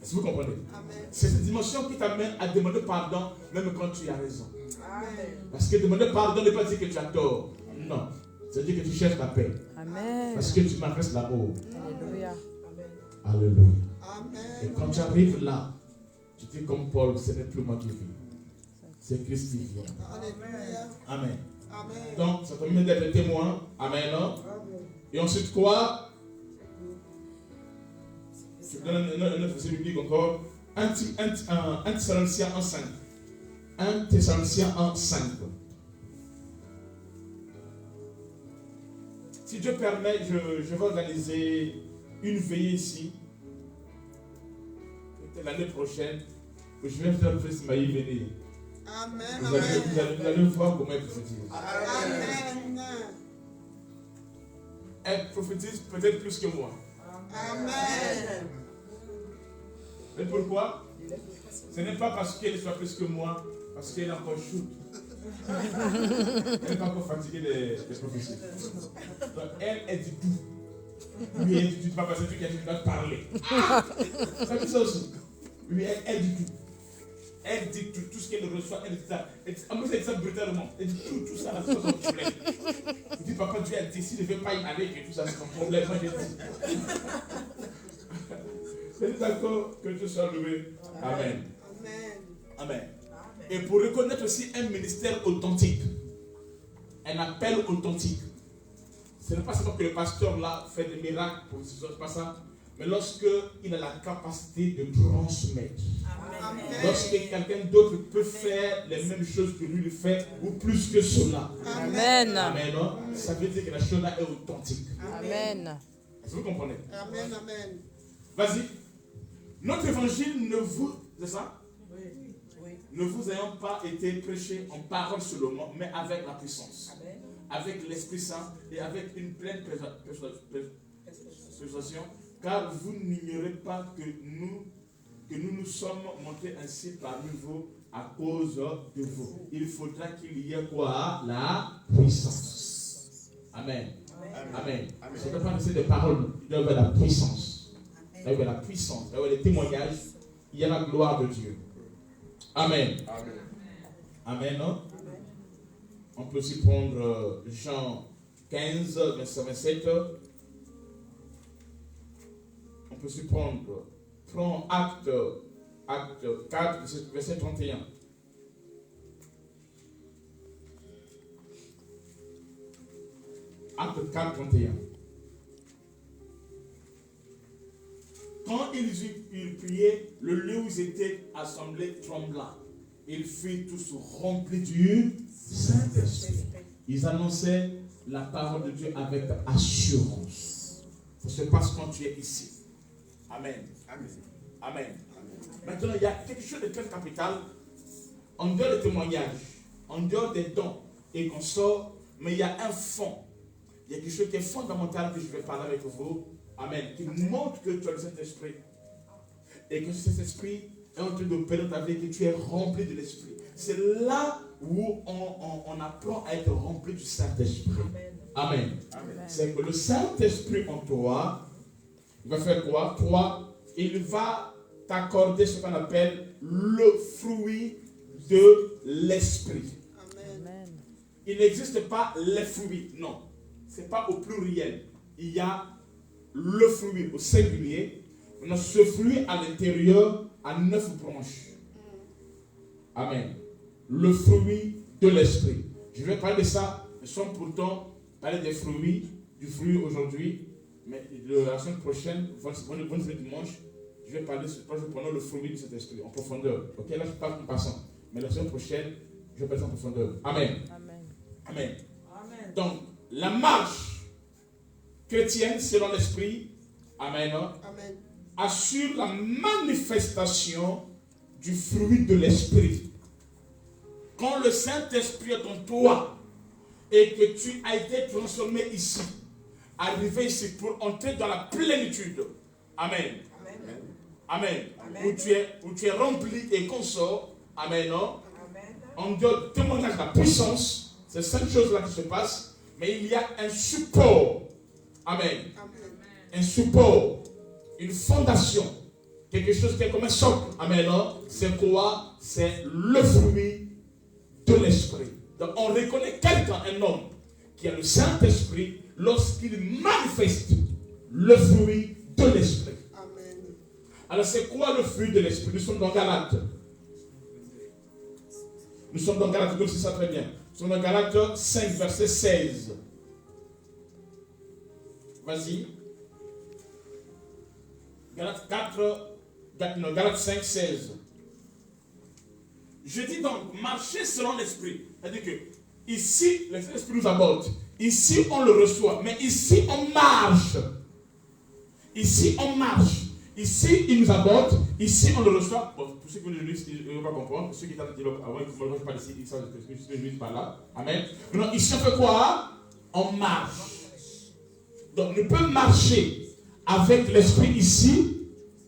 Speaker 1: Est-ce que vous comprenez?
Speaker 5: Amen.
Speaker 1: C'est cette dimension qui t'amène à demander pardon, même quand tu as raison.
Speaker 5: Amen.
Speaker 1: Parce que demander pardon ne veut pas dire que tu as tort. Non. C'est-à-dire que tu cherches la paix.
Speaker 3: Amen.
Speaker 1: Parce que tu manifestes l'amour.
Speaker 3: Alléluia.
Speaker 1: Alléluia.
Speaker 5: Amen.
Speaker 1: Et quand tu arrives là, tu dis comme Paul, ce n'est plus moi qui vis. C'est Christ qui vit.
Speaker 5: Alléluia.
Speaker 1: Amen.
Speaker 5: Amen.
Speaker 1: Donc, ça te permet d'être témoin. Amen. Non? Et ensuite quoi? Je te donne un verset biblique encore. 1 Thessaloniciens 1:5. 1 Thessaloniciens 1:5. Si Dieu permet, je vais organiser une veillée ici. Peut-être l'année prochaine, où je vais faire plus Maï venir.
Speaker 5: Amen.
Speaker 1: Vous allez voir comment elle prophétise.
Speaker 5: Amen.
Speaker 1: Elle prophétise peut-être plus que moi.
Speaker 5: Amen.
Speaker 1: Mais pourquoi? Ce n'est pas parce qu'elle soit plus que moi, parce qu'elle est encore chaude. Elle n'est pas encore fatiguée des prophéties. Donc elle dit tout. Lui, elle dit tout. Pas parce que tu dois parler. Ça fait ça aussi. Lui, elle dit tout. Elle dit tout ce qu'elle reçoit. Elle dit ça. En plus, elle dit ça brutalement. Elle dit tout ça, là, c'est pas son problème. Il dit, papa, Dieu a dit, si je ne vais pas y aller, que tout ça, c'est son problème. Moi, j'ai dit. C'est d'accord que tu sois loué. Amen.
Speaker 5: Amen.
Speaker 1: Amen. Et pour reconnaître aussi un ministère authentique, un appel authentique. Ce n'est pas seulement que le pasteur là fait des miracles pour ce n'est pas ça, mais lorsqu'il a la capacité de transmettre.
Speaker 5: Amen.
Speaker 1: Lorsque quelqu'un d'autre peut faire les mêmes choses que lui le fait, ou plus que cela.
Speaker 3: Amen.
Speaker 1: Amen. Non? Ça veut dire que la chose là est authentique.
Speaker 3: Amen.
Speaker 1: Est-ce que vous comprenez?
Speaker 5: Amen. Amen.
Speaker 1: Vas-y. Notre évangile ne vous... C'est ça?
Speaker 4: Oui.
Speaker 1: Ne vous ayant pas été prêché en parole seulement, mais avec la puissance, avec l'Esprit Saint et avec une pleine persuasion, car vous n'ignorez pas que nous sommes montés ainsi parmi vous à cause de vous. Il faudra qu'il y ait quoi? La puissance. Amen. Amen. Je ne peux pas laisser des paroles, il doit y avoir la puissance. Il doit y avoir la puissance, il doit y avoir les témoignages, il y a la gloire de Dieu. Amen.
Speaker 5: Amen.
Speaker 1: Amen. Non? On peut aussi prendre Jean 15, verset 27. On peut aussi prendre Acte 4, verset 31. Acte 4, 31. Quand ils priaient, le lieu où ils étaient assemblés trembla. Ils furent tous remplis du Saint-Esprit. Ils annonçaient la parole de Dieu avec assurance. Ça se passe quand tu es ici. Amen.
Speaker 5: Amen.
Speaker 1: Amen. Maintenant, il y a quelque chose de très capital. En dehors des témoignages, en dehors des dons et qu'on sort, mais il y a un fond. Il y a quelque chose qui est fondamental que je vais parler avec vous. Amen. Qui montre que tu as le Saint-Esprit. Et que cet esprit est en train d'opérer dans ta vie, que tu es rempli de l'Esprit. C'est là où on apprend à être rempli du Saint-Esprit. Amen. Amen. C'est que le Saint-Esprit en toi, il va faire quoi? Toi, il va t'accorder ce qu'on appelle le fruit de l'Esprit.
Speaker 5: Amen.
Speaker 1: il n'existe pas les fruits. Non, ce n'est pas au pluriel. Il y a le fruit au singulier. Maintenant, ce fruit à l'intérieur a 9 branches. Amen. Le fruit de l'esprit. Je vais parler de ça. Nous sommes pourtant parler des fruits, du fruit aujourd'hui. Mais la semaine prochaine, vendredi dimanche, je vais parler pendant le fruit de cet esprit en profondeur. Ok, là je parle en passant. Mais la semaine prochaine, je vais parler en profondeur. Amen.
Speaker 3: Amen.
Speaker 1: Amen.
Speaker 4: Amen.
Speaker 1: Donc, la marche chrétienne selon l'esprit, amen,
Speaker 5: Amen.
Speaker 1: assure la manifestation du fruit de l'esprit. Quand le Saint-Esprit est en toi et que tu as été transformé ici, arrivé ici pour entrer dans la plénitude, amen. Amen. Amen. Où tu es rempli et consort, amen. En dehors du témoignage de la puissance, c'est 5 choses-là qui se passent, mais il y a un support, amen. Un support, une fondation, quelque chose qui est comme un socle, amen. C'est quoi? C'est le fruit de l'esprit. Donc on reconnaît quelqu'un, un homme, qui a le Saint-Esprit lorsqu'il manifeste le fruit de l'esprit.
Speaker 5: Amen.
Speaker 1: Alors c'est quoi le fruit de l'esprit? Nous sommes dans Galates. Nous sommes dans Galates, donc c'est ça très bien. Nous sommes dans Galates 5, verset 16. Vas-y. Galates 5, 16. Je dis donc, marchez selon l'esprit. C'est-à-dire que ici, l'esprit nous aborde. Ici, on le reçoit. Mais ici, on marche. Ici, on marche. Ici, il nous aborde. Ici, on le reçoit. Bon, pour ceux qui ne vont pas comprendre, pour ceux qui étaient avant, il ne faut pas ici, ils savent que je ne pas là. Amen. Donc, ici, on fait quoi? On marche. Donc, on peut marcher avec l'esprit ici.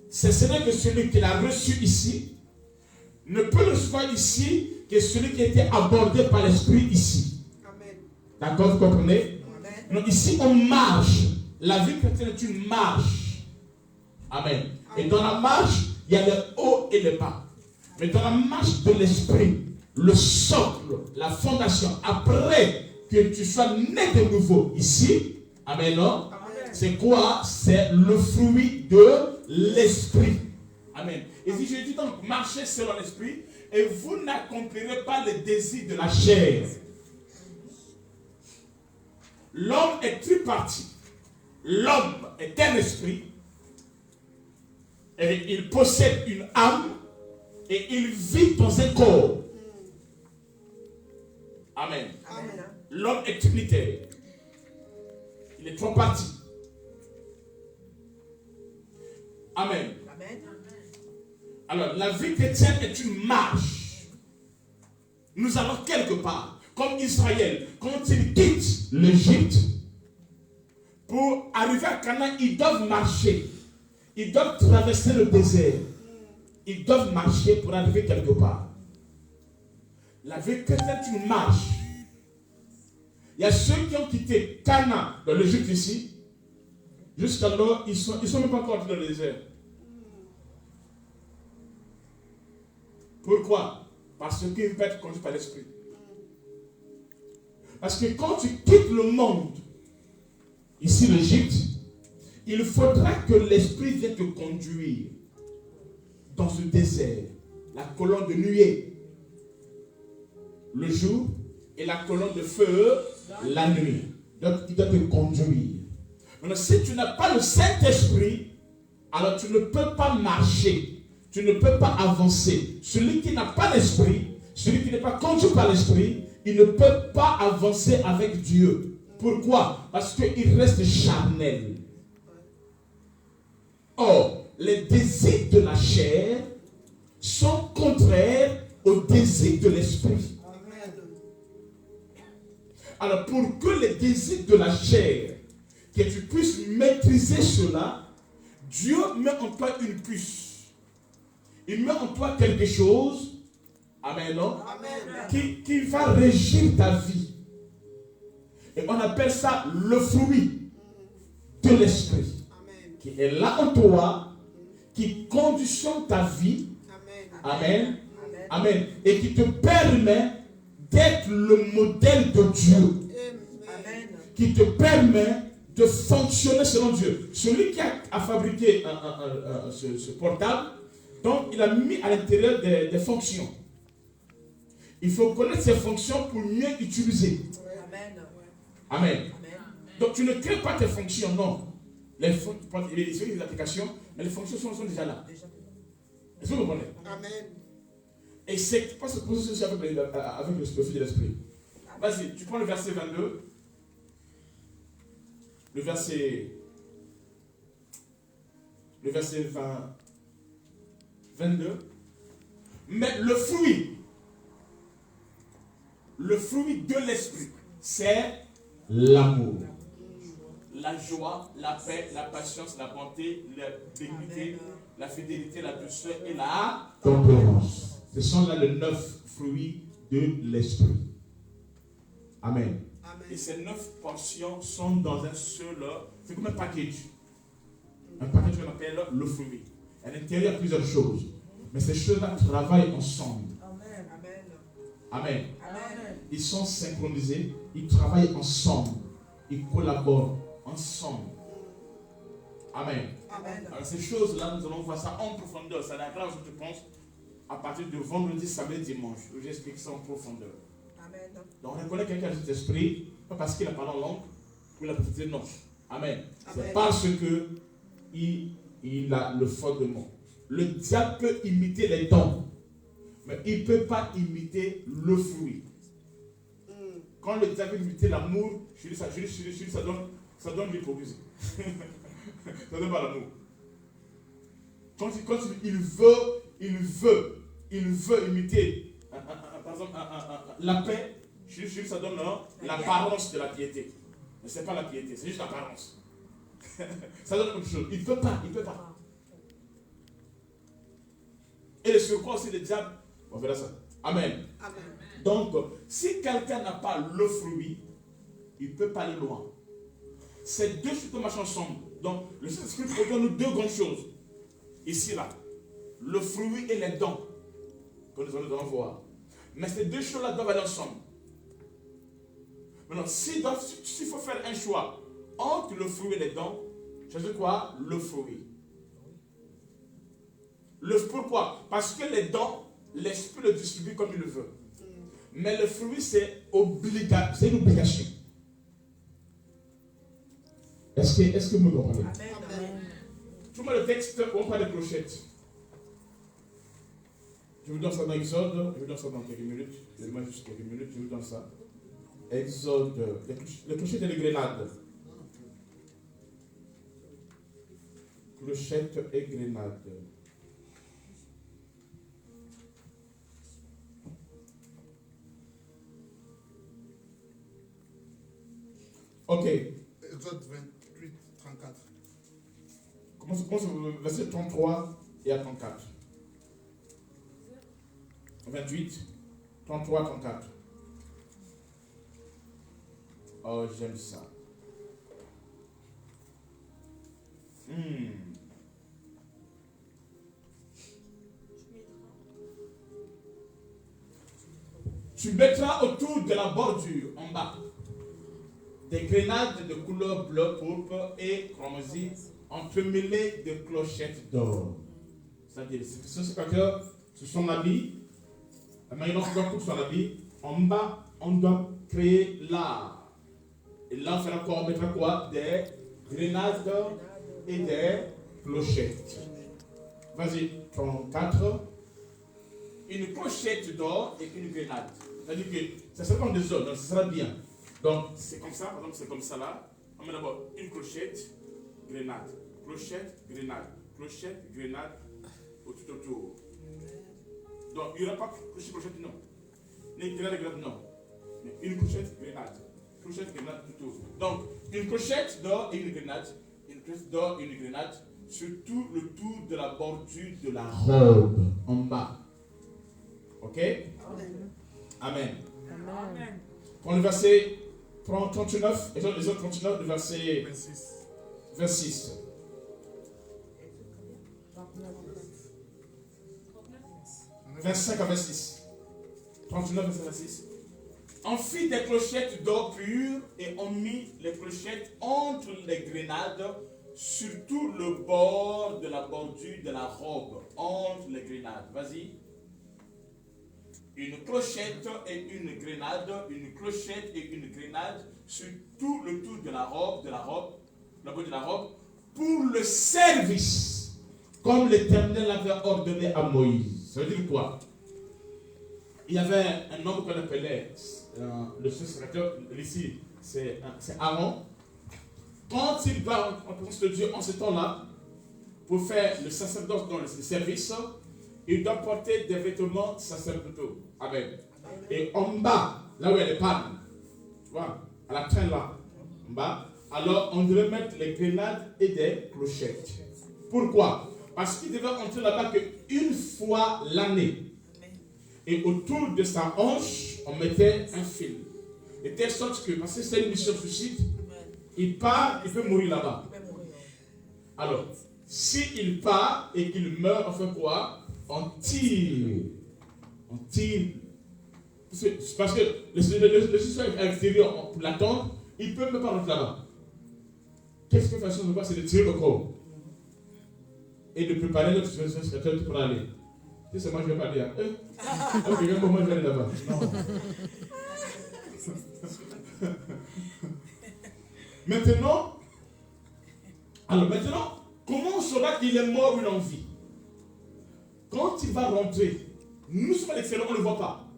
Speaker 1: C'est que celui qui l'a reçu ici ne peut le recevoir ici que celui qui a été abordé par l'esprit ici.
Speaker 5: Amen.
Speaker 1: D'accord, vous comprenez?
Speaker 5: Amen.
Speaker 1: Donc ici on marche. La vie chrétienne est une marche. Amen. Et dans la marche, il y a les hauts et les bas. Mais dans la marche de l'esprit, le socle, la fondation, après que tu sois né de nouveau ici, amen, non? C'est quoi? C'est le fruit de l'esprit. Amen. Et si je dis donc, marchez selon l'esprit, et vous n'accomplirez pas les désirs de la chair. L'homme est tripartite. L'homme est un esprit, et il possède une âme, et il vit dans un corps. Amen.
Speaker 5: Amen.
Speaker 1: L'homme est unitaire. Il est trois parties. Amen. Alors, la vie chrétienne est une marche. Nous allons quelque part, comme Israël, quand ils quittent l'Égypte, pour arriver à Canaan, ils doivent marcher. Ils doivent traverser le désert. Ils doivent marcher pour arriver quelque part. La vie chrétienne est une marche. Il y a ceux qui ont quitté Canaan, dans l'Égypte ici, jusqu'alors, ils sont même pas encore dans le désert. Pourquoi? Parce qu'ils veulent être conduits par l'esprit. Parce que quand tu quittes le monde, ici l'Égypte, il faudra que l'esprit vienne te conduire dans ce désert. La colonne de nuée, le jour, et la colonne de feu, la nuit. Donc il doit te conduire. Maintenant, si tu n'as pas le Saint-Esprit, alors tu ne peux pas marcher. Tu ne peux pas avancer. Celui qui n'a pas l'esprit, celui qui n'est pas conduit par l'esprit, il ne peut pas avancer avec Dieu. Pourquoi? Parce qu'il reste charnel. Or, les désirs de la chair sont contraires aux désirs de l'esprit. Alors, pour que les désirs de la chair, que tu puisses maîtriser cela, Dieu met en toi une puce. Il met en toi quelque chose, amen, non? Qui va régir ta vie. Et on appelle ça le fruit de l'esprit. Qui est là en toi, qui conditionne ta vie. Amen. Amen. Et qui te permet d'être le modèle de Dieu
Speaker 4: Amen.
Speaker 1: qui te permet de fonctionner selon Dieu. Celui qui a fabriqué ce portable, donc il a mis à l'intérieur des fonctions. Il faut connaître ces fonctions pour mieux utiliser.
Speaker 4: Amen.
Speaker 1: Amen.
Speaker 4: Amen.
Speaker 1: Donc tu ne crées pas tes fonctions, non. Il y a des applications, mais les fonctions sont déjà là. Est-ce que vous comprenez?
Speaker 5: Amen.
Speaker 1: Et c'est pas se poser aussi avec le fil de l'esprit. Vas-y, tu prends le verset 22. Le verset 22. Mais le fruit de l'esprit, c'est l'amour, la joie, la paix, la patience, la bonté, la dignité, la fidélité, la douceur et la tempérance. Ce sont là les 9 fruits de l'esprit. Amen.
Speaker 5: Amen.
Speaker 1: Et ces 9 portions sont dans un seul, c'est comme un package. Un package qu'on appelle le fruit. À l'intérieur, il y a plusieurs choses. Mais ces choses-là travaillent ensemble.
Speaker 4: Amen. Amen.
Speaker 1: Amen.
Speaker 4: Amen.
Speaker 1: Ils sont synchronisés, ils travaillent ensemble, ils collaborent ensemble. Amen.
Speaker 5: Amen.
Speaker 1: Alors ces choses-là, nous allons voir ça en profondeur. C'est la grâce, je pense, à partir de vendredi, samedi, dimanche, où j'explique ça en profondeur.
Speaker 4: Amen.
Speaker 1: Donc on reconnaît quelqu'un de cet esprit, pas parce qu'il a parlé en langue, ou il a prophétisé, non. Amen. C'est
Speaker 5: Amen.
Speaker 1: parce que il a le fondement. Le diable peut imiter les dons, mais il ne peut pas imiter le fruit. Quand le diable veut imiter l'amour, je dis ça donne l'hypocrisie. Ça donne pas l'amour. Quand il veut imiter, par exemple, la paix, je dis ça donne l'apparence de la piété. Mais ce n'est pas la piété, c'est juste l'apparence. Ça donne autre chose. Il ne peut pas. Et le surcroît aussi, le diable, on verra ça. Amen.
Speaker 5: Amen.
Speaker 1: Donc, si quelqu'un n'a pas le fruit, il ne peut pas aller loin. Ces deux choses marchent ensemble. Donc, le Saint-Esprit produit nous 2 grandes choses. Ici, là. Le fruit et les dons. Que nous allons voir. Mais ces 2 choses-là doivent aller ensemble. Maintenant, s'il faut faire un choix entre le fruit et les dons, choisis quoi? Le fruit. Pourquoi? Parce que les dons, l'esprit le distribue comme il le veut. Mais le fruit, c'est une obligation. Est-ce que vous me comprenez?
Speaker 4: Amen.
Speaker 1: Tout le texte, on parle de clochettes. Je vous donne ça dans Exode, je vous donne ça dans quelques minutes. Je demande juste quelques minutes, je vous donne ça. Exode, les clochettes et les grenades. Clochettes et grenades. Ok.
Speaker 6: Exode 28, 34.
Speaker 1: Commence verset 33 et à 34. 28, 33, 34. Oh, j'aime ça. Tu mettras autour de la bordure, en bas, des grenades de couleur bleu, pourpre et cramoisi, entremêlées de clochettes d'or. C'est-à-dire, c'est son habit. Maintenant, on doit couper son habit. En bas, on doit créer l'art. Et là, on fera quoi? On mettra quoi? Des grenades et des clochettes. Vas-y, 34. Une clochette d'or et une grenade. C'est-à-dire que ça sera comme des zones, donc ça sera bien. Donc, c'est comme ça, par exemple, c'est comme ça là. On met d'abord une clochette, grenade. Clochette, grenade. Clochette, grenade, tout autour. Donc, il n'y aura pas clochette, non. Ni grenade, non. Mais une clochette, grenade. Clochette, grenade, tout autour. Donc, une clochette d'or et une grenade. Une clochette d'or et une grenade. Sur tout le tour de la bordure de la robe, en bas. Ok? Amen.
Speaker 4: Amen.
Speaker 1: Prends le verset 39, les autres 39, le verset
Speaker 6: 26.
Speaker 1: 26. 25 à 26. 39, verset 26. On fit des clochettes d'or pur et on mit les clochettes entre les grenades sur tout le bord de la bordure de la robe, entre les grenades. Vas-y. Une clochette et une grenade, une clochette et une grenade sur tout le tour de la robe, la bordure de la robe, pour le service, comme l'Éternel avait ordonné à Moïse. Ça veut dire quoi? Il y avait un homme qu'on appelait le sacerdoce, ici c'est Aaron. Quand il va en présence de Dieu en ce temps-là, pour faire le sacerdoce dans le service, il doit porter des vêtements sacerdotaux. Amen. Et en bas, là où il y a les palmes, tu vois, à la traîne là, en bas, alors on devait mettre les grenades et des clochettes. Pourquoi? Parce qu'il devait entrer là-bas qu'une fois l'année. Et autour de sa hanche, on mettait un fil. De telle sorte que, parce que c'est une mission suicide, il part, il peut mourir là-bas. Alors, s'il part et qu'il meurt, on fait quoi? On tire. On tire. Parce que le suicide extérieur, pour l'attendre, il ne peut même pas rentrer là-bas. Qu'est-ce que fait son devoir? C'est de tirer le corps. Et de préparer notre suicide pour aller. C'est moi, je ne vais pas dire. Ok, moi, je vais aller là-bas. Non. Maintenant, comment on saura qu'il est mort ou il est en vie? Quand il va rentrer, nous sommes à l'extérieur, on ne le voit pas.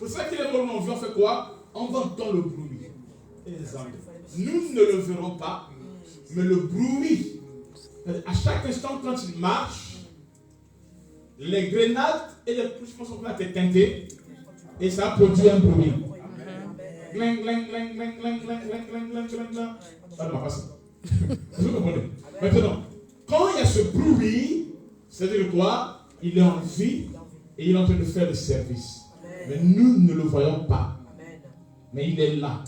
Speaker 1: Pour ça qu'il est mort ou en vie, on fait quoi? On va entendre le bruit. Nous ne le verrons pas, mais le bruit, à chaque instant, quand il marche, les grenades et les poussements sont prêts à être teintés et ça produit un bruit. Gling, gling, gling, gling, gling, gling, gling, gling, gling, gling. Ça ne va pas ça. Vous comprenez? Maintenant, quand il y a ce bruit, c'est-à-dire quoi? Il est en vie et il est en train de faire le service. Mais nous ne le voyons pas. Mais il est là.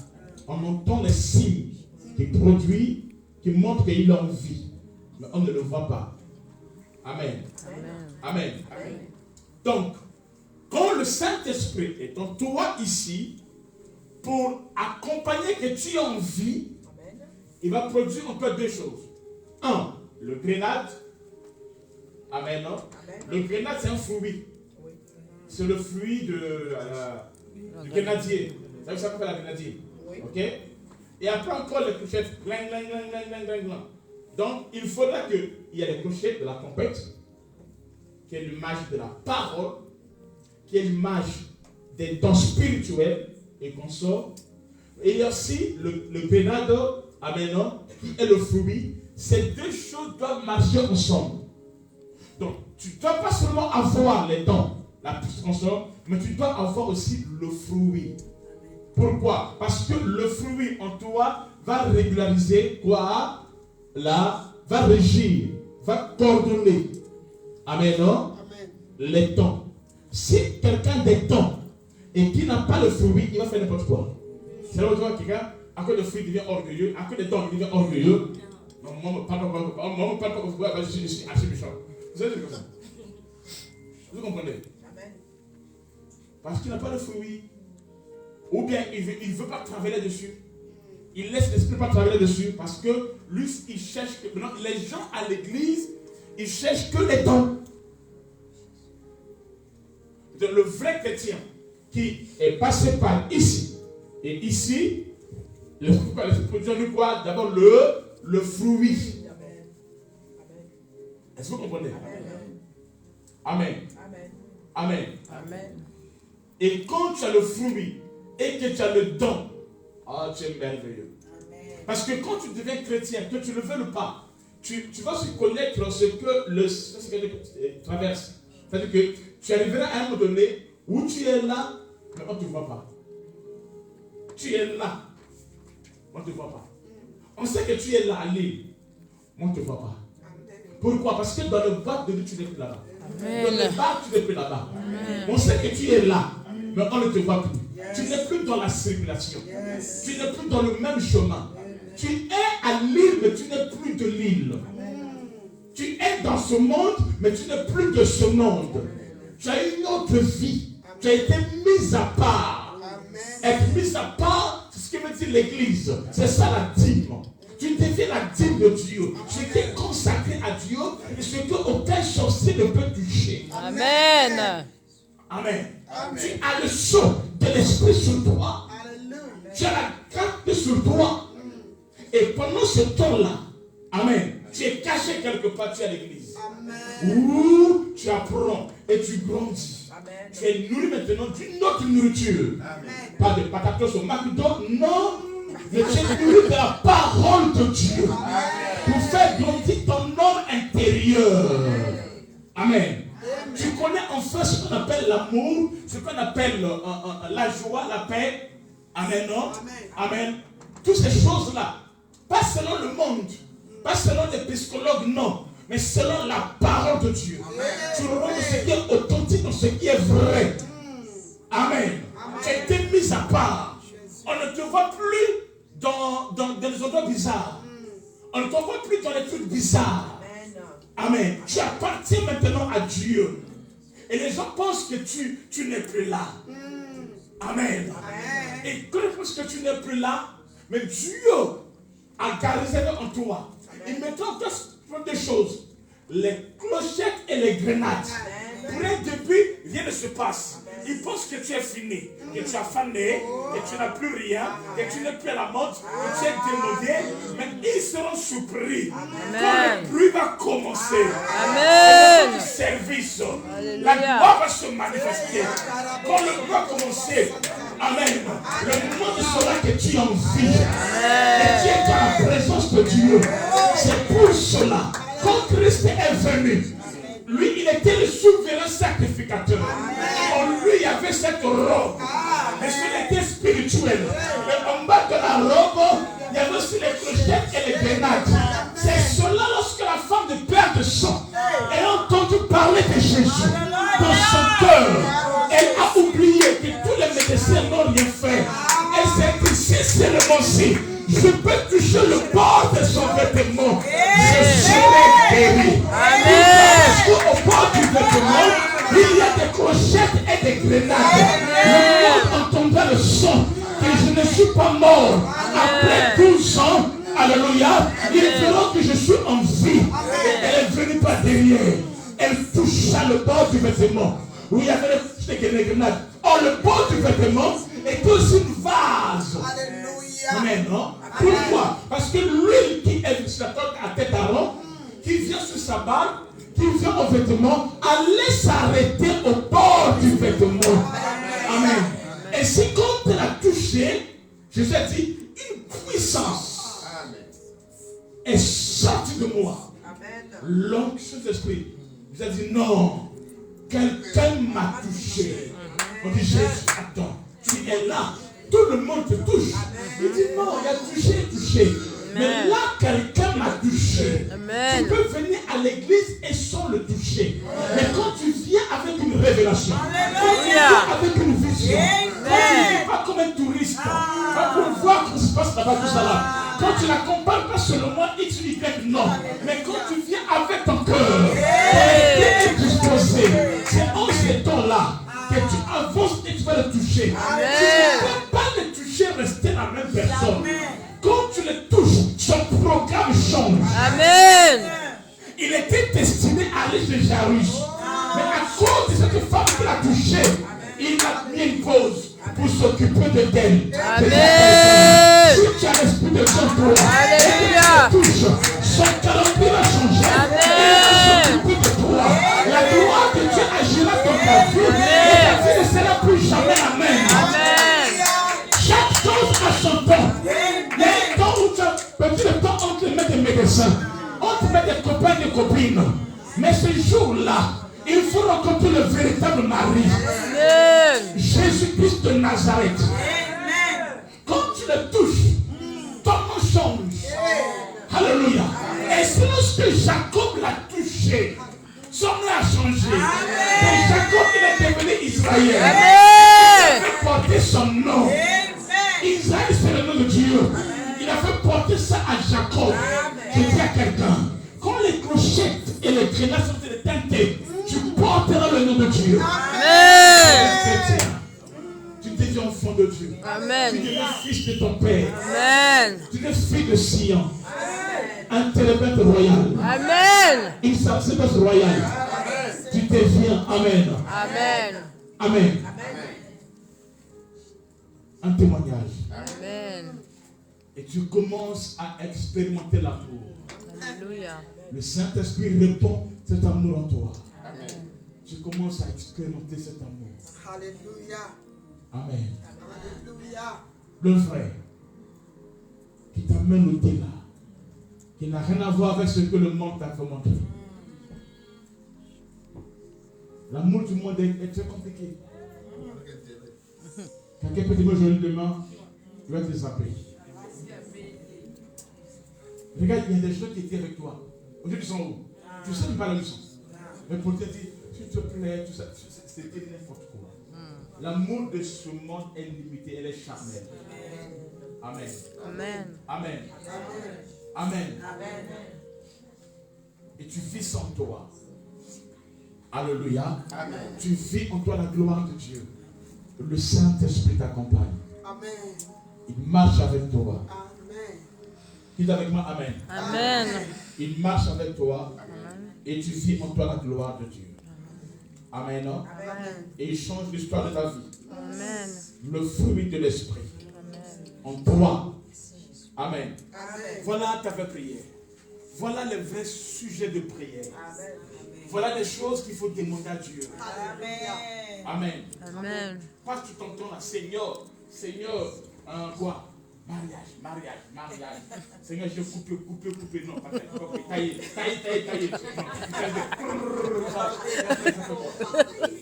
Speaker 1: On entend les signes qui produit, qui montrent qu'il est en vie. Mais on ne le voit pas. Amen. Amen. Amen. Donc, quand le Saint-Esprit est en toi ici, pour accompagner que tu es en vie, il va produire encore deux choses. Un, le grenade. Amen. Non? Le grenade, c'est un fruit. C'est le fruit du grenadier. Vous savez ça s'appelle la grenadier. Ok? Et après encore les clochettes. Donc, il faudra qu'il y ait les clochettes de la trompette, qui est l'image de la parole, qui est l'image des dons spirituels et qu'on sort. Et il y a aussi le grenade, amen, qui est le fruit. Ces deux choses doivent marcher ensemble. Donc, tu ne dois pas seulement avoir les dons, la puissance, mais tu dois avoir aussi le fruit. Pourquoi? Parce que le fruit en toi va régulariser quoi? Va régir, va coordonner. Amen, non? Les dons. Si quelqu'un des dons et qui n'a pas le fruit, il va faire n'importe quoi. C'est là où tu vois quelqu'un, à cause de fruit, il devient orgueilleux, à cause des dons, il devient orgueilleux. Non, moi, je ne parle pas au je suis archiméchant. Vous savez, c'est comme ça. Vous comprenez? Parce qu'il n'a pas le fruit. Ou bien il ne veut pas travailler dessus. Il laisse l'esprit pas travailler dessus parce que lui, il cherche que. Non, les gens à l'église, ils cherchent que les dons. Le vrai chrétien qui est passé par ici et ici, le produit de quoi? D'abord le fruit. Est-ce que vous comprenez? Amen. Amen. Amen. Et quand tu as le fruit et que tu as le don, tu es merveilleux. Parce que quand tu deviens chrétien, que tu ne le veux pas, tu vas se connaître ce que le traverse. C'est-à-dire que tu arriveras à un moment donné où tu es là, mais on ne te voit pas. Tu es là, on ne te voit pas. On sait que tu es là à l'île, on ne te voit pas. Pourquoi? Parce que dans le bac de Dieu, tu n'es plus là-bas. Dans le bac, tu n'es plus là-bas. On sait que tu es là, mais on ne te voit plus. Tu n'es plus dans la circulation. Tu n'es plus dans le même chemin. Tu es à l'île, mais tu n'es plus de l'île. Tu es dans ce monde, mais tu n'es plus de ce monde. Tu as une autre vie. Tu as été mis à part.
Speaker 5: Amen.
Speaker 1: Être mis à part, c'est ce que veut dire l'église. C'est ça la dîme. Tu deviens la dîme de Dieu. Ce qui est consacré à Dieu et ce que aucun sorcier ne peut toucher.
Speaker 3: Amen.
Speaker 1: Amen.
Speaker 5: Amen.
Speaker 1: Tu as le sceau de l'esprit sur toi.
Speaker 5: Alléluia.
Speaker 1: Tu as la carte sur toi. Et pendant ce temps-là, amen, tu es caché quelque part, tu es à l'église.
Speaker 5: Amen.
Speaker 1: Où tu apprends et tu grandis. Tu es nourri maintenant d'une autre nourriture. Pas de patatos au McDo, non. Mais tu es nourri de la parole de Dieu. Pour faire grandir ton homme intérieur. Amen. Tu connais enfin ce qu'on appelle l'amour, ce qu'on appelle la joie, la paix. Amen, non? Amen. Toutes ces choses-là, pas selon le monde, pas selon les psychologues, non, mais selon la parole de Dieu. Tu rentres ce qui est authentique, dans ce qui est vrai. Amen. Tu as été mis à part. On ne te voit plus dans des endroits bizarres. On ne te voit plus dans les trucs bizarres. Amen. Tu appartiens maintenant à Dieu. Et les gens pensent que tu n'es plus là. Amen. Et quand ils pensent que tu n'es plus là, mais Dieu a gardé en toi. Il met en place des choses. Les clochettes et les grenades. Près depuis, rien ne se passe. Ils pensent que tu es fini, que tu as fané, que tu n'as plus rien, que tu n'es plus à la mode, que tu es démodé. Mais ils seront surpris. Quand le pluie va commencer.
Speaker 3: Amen.
Speaker 1: Le service.
Speaker 3: Alléluia.
Speaker 1: La gloire va se manifester. Quand le pluie va commencer. Amen. Le monde saura que tu es en vie. Et tu es dans la présence de Dieu. C'est pour cela. Quand Christ est venu, lui, il était le souverain sacrificateur. En lui, il y avait cette robe. Mais il était spirituel. Mais en bas de la robe, il y avait aussi les clochettes et les grenades. C'est cela lorsque la femme de Père de sang, elle a entendu parler de Jésus dans son cœur. Elle a oublié que tous les médecins n'ont rien fait. Elle s'est dit, sincèrement, je peux toucher le bord de son vêtement. Je serai guéri. Parce qu'au bord du vêtement, il y a des clochettes et des grenades. Le monde entendra le son que je ne suis pas mort. Après 12 ans, alléluia, ils verront que je suis en vie. Et elle est venue par derrière. Elle toucha le bord du vêtement où il y avait les grenades. Or, le bord du vêtement est aussi une vase. Amen, non? Pourquoi? Parce que l'huile qui est sur la tête à tête d'Aaron, qui vient sur sa barbe, qui vient au vêtement, allait s'arrêter au bord du vêtement. Amen. Et si quand elle a touché, Jésus a dit, une puissance est sortie de moi. L'onction de l'esprit. Vous avez dit, non, quelqu'un m'a touché. On dit, Jésus, attends, tu es là. Tout le monde te touche. Il dit non, il a touché. Mais là, quelqu'un m'a touché.
Speaker 3: Amen.
Speaker 1: Tu peux venir à l'église et sans le toucher. Mais quand tu viens avec une révélation, quand tu viens avec une vision, quand tu ne viens pas comme un touriste, pas pour voir ce qui se passe là-bas, tout ça là. Quand tu n'accompagnes pas seulement X, Y, non. Mais quand tu viens avec ton cœur, ton esprit est disposé. C'est en ces temps-là que tu avances et tu vas le toucher.
Speaker 3: Amen.
Speaker 1: Tu ne peux pas le toucher, rester la même personne. Quand tu le touches, son programme change.
Speaker 3: Amen.
Speaker 1: Il était destiné à aller chez Jairus. Mais à cause de cette femme qui l'a touché, il a mis une pause pour s'occuper de d'elle.
Speaker 3: Amen.
Speaker 1: Si tu as l'esprit de Dieu pour toi,
Speaker 3: Alléluia.
Speaker 1: et que tu le touches, son calendrier va changer.
Speaker 3: Amen.
Speaker 1: Il va s'occuper de toi. La gloire de Dieu agira dans ta vie. Et ta vie ne sera plus jamais la même.
Speaker 3: Amen.
Speaker 1: Chaque chose a son temps. Il y a un temps où tu as petit le temps on te met des médecins, on te met des copains et des copines. Mais ce jour-là, il faut rencontrer le véritable mari.
Speaker 3: Amen.
Speaker 1: Jésus-Christ de Nazareth. Quand tu le touches, ton nom change. Alléluia. Et c'est lorsque Jacob l'a touché, son nom a changé. Et Jacob, il est devenu Israël.
Speaker 3: Amen.
Speaker 1: Il a fait porter son nom. Israël, c'est le nom de Dieu. Il a fait porter ça à Jacob. Je dis à quelqu'un, quand les clochettes et les grenades sont teintées, tu porteras le nom de Dieu.
Speaker 3: Amen.
Speaker 1: chrétien. Tu deviens enfant de Dieu. Tu
Speaker 3: Amen.
Speaker 1: deviens fils de ton Père.
Speaker 3: Amen.
Speaker 1: Tu deviens fils de Sion. Un télépète royal.
Speaker 3: Amen.
Speaker 1: Une sacerdoce royale. Tu deviens. Amen.
Speaker 3: Amen.
Speaker 1: Amen. Un témoignage.
Speaker 3: Amen.
Speaker 1: Et tu commences à expérimenter l'amour.
Speaker 3: Alléluia.
Speaker 1: Le Saint-Esprit répond cet amour en toi. Tu commences à expérimenter cet amour.
Speaker 5: Alléluia.
Speaker 1: Amen.
Speaker 5: Alléluia.
Speaker 1: Le vrai qui t'amène au-delà, qui n'a rien à voir avec ce que le monde t'a fait montrer. L'amour du monde est très compliqué. Quelqu'un peut te dire aujourd'hui demain, tu vas te zapper. Regarde, il y a des gens qui étaient avec toi. Aujourd'hui, ils sont où? Tu sais même pas là où ils sont. Mais pour te dire, s'il te plaît, tout ça, c'était n'importe quoi. L'amour de ce monde est limité, elle est charnelle. Amen.
Speaker 3: Amen.
Speaker 1: Amen. Amen. Et tu vis en toi. Alléluia.
Speaker 5: Amen.
Speaker 1: Tu vis en toi la gloire de Dieu. Le Saint-Esprit t'accompagne.
Speaker 5: Amen.
Speaker 1: Il marche avec toi.
Speaker 5: Amen.
Speaker 1: Dis avec moi, Amen.
Speaker 3: Amen.
Speaker 1: Il marche avec toi
Speaker 3: Amen.
Speaker 1: et tu vis en toi la gloire de Dieu. Amen. Non?
Speaker 3: Amen.
Speaker 1: Et il change l'histoire de ta vie.
Speaker 3: Amen.
Speaker 1: Le fruit de l'esprit
Speaker 3: Amen.
Speaker 1: en toi. Amen.
Speaker 5: Amen.
Speaker 1: Voilà ta vraie prière. Voilà les vrais sujets de prière.
Speaker 5: Amen.
Speaker 1: Voilà les choses qu'il faut demander à Dieu.
Speaker 5: Amen.
Speaker 1: Amen.
Speaker 3: Amen.
Speaker 1: Pas que tu t'entends là, Seigneur, quoi? Mariage. Seigneur, je coupe, non, pas tailler.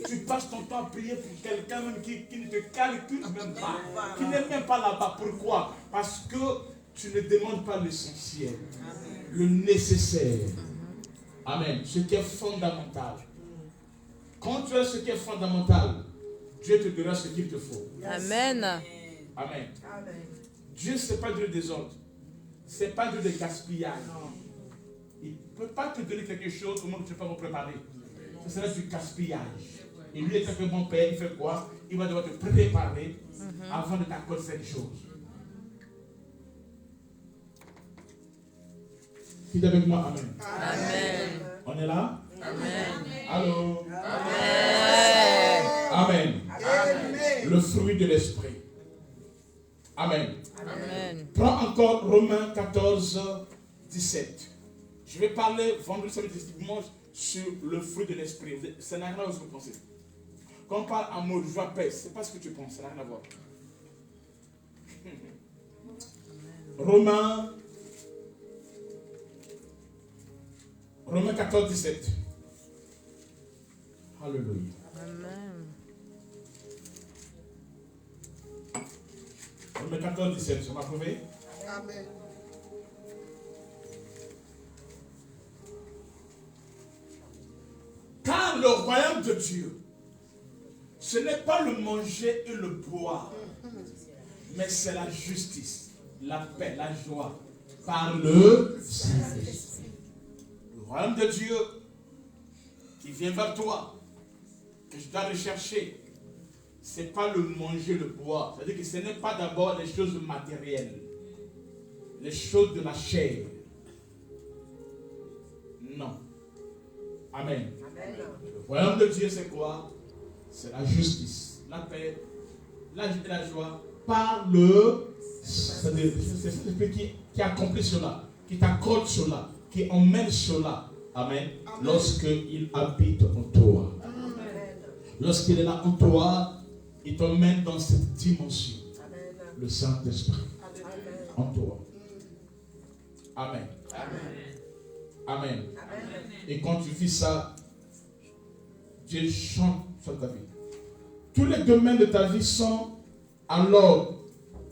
Speaker 1: Tu passes ton temps à prier pour quelqu'un même qui ne te calcule même pas, qui n'est même pas là-bas. Pourquoi? Parce que tu ne demandes pas l'essentiel, le nécessaire. Amen. Ce qui est fondamental. Quand tu as ce qui est fondamental, Dieu te donnera ce qu'il te faut.
Speaker 3: Amen.
Speaker 1: Amen. Dieu, ce n'est pas Dieu des autres. Ce n'est pas Dieu de gaspillage. Il ne peut pas te donner quelque chose comment tu ne peux pas me préparer. Ce serait du gaspillage. Et lui, étant que mon père, il fait quoi? Il va devoir te préparer avant de t'accorder cette chose. Dites avec moi, Amen.
Speaker 3: Amen.
Speaker 1: On est là?
Speaker 3: Amen.
Speaker 1: Allô?
Speaker 3: Amen.
Speaker 1: Amen.
Speaker 5: Amen.
Speaker 1: Le fruit de l'esprit. Amen.
Speaker 3: Amen.
Speaker 1: Prends encore Romains 14, 17. Je vais parler vendredi, samedi, dimanche sur le fruit de l'esprit. Ça n'a rien à voir avec ce que vous pensez. Quand on parle amour, joie, paix, ce n'est pas ce que tu penses, ça n'a rien à voir. Romains 14, 17. Alléluia.
Speaker 3: Amen.
Speaker 1: Romains 14, 17. Ça m'a trouvé?
Speaker 5: Amen.
Speaker 1: Car le royaume de Dieu, ce n'est pas le manger et le boire, mais c'est la justice, la paix, la joie, par le Saint-Esprit. Le royaume de Dieu qui vient vers toi, que je dois rechercher, ce n'est pas le manger, le boire. C'est-à-dire que ce n'est pas d'abord les choses matérielles, les choses de la chair. Non. Amen. Le royaume de Dieu, c'est quoi? C'est la justice, la paix, la joie, par le... C'est l'Esprit qui accomplit cela, qui t'accorde cela, qui emmène cela. Amen. Lorsqu'il habite en toi. Lorsqu'il est là en toi, il t'emmène dans cette dimension. Le Saint-Esprit en toi. Amen. Amen. Et quand tu vis ça, Dieu chante sur ta vie. Tous les domaines de ta vie sont alors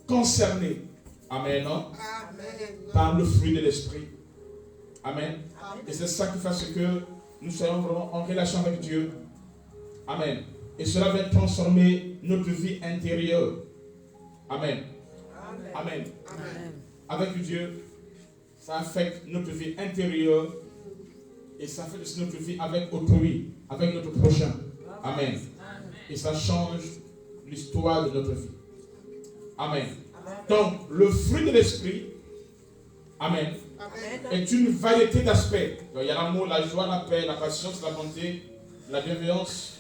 Speaker 1: concernés. Amen. Non? Par le fruit de l'esprit. Amen. Et c'est ça qui fait ce que nous soyons vraiment en relation avec Dieu. Amen. Et cela va transformer notre vie intérieure. Amen. Amen. Avec Dieu, ça affecte notre vie intérieure et ça affecte notre vie avec autrui, avec notre prochain. Amen. Et ça change l'histoire de notre vie. Amen. Donc, le fruit de l'esprit, amen, est une variété d'aspects. Donc, il y a l'amour, la joie, la paix, la patience, la bonté, la bienveillance,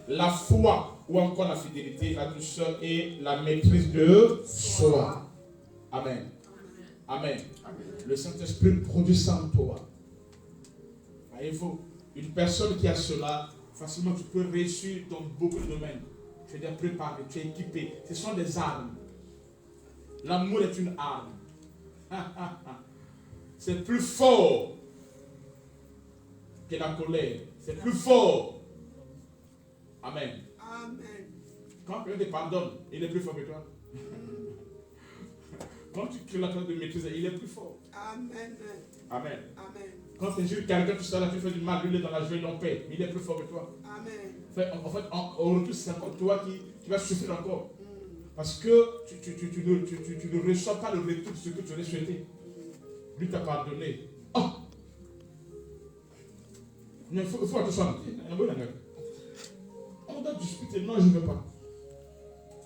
Speaker 1: la foi, ou encore la fidélité, la douceur et la maîtrise de soi. Amen. Amen. Le Saint-Esprit produit ça en toi. Voyez-vous, une personne qui a cela, facilement tu peux réussir dans beaucoup de domaines. Tu es déjà préparé, tu es équipé. Ce sont des armes. L'amour est une arme. C'est plus fort que la colère. C'est plus fort. Amen.
Speaker 5: Amen.
Speaker 1: Quand quelqu'un te pardonne, il est plus fort que toi. Quand tu crées la classe de maîtrise, il est plus fort.
Speaker 5: Amen.
Speaker 1: Amen.
Speaker 5: Amen.
Speaker 1: Quand tu injures quelqu'un, tu sais là, tu fais du mal, lui il est dans la joie, il est en paix. Mais il est plus fort que toi.
Speaker 5: Amen.
Speaker 1: En fait, au retour, c'est encore toi qui vas souffrir encore. Parce que tu ne reçois pas le retour de ce que tu aurais souhaité. Lui t'a pardonné. Oh! Mais il faut attention. On doit discuter. Non, je ne veux pas.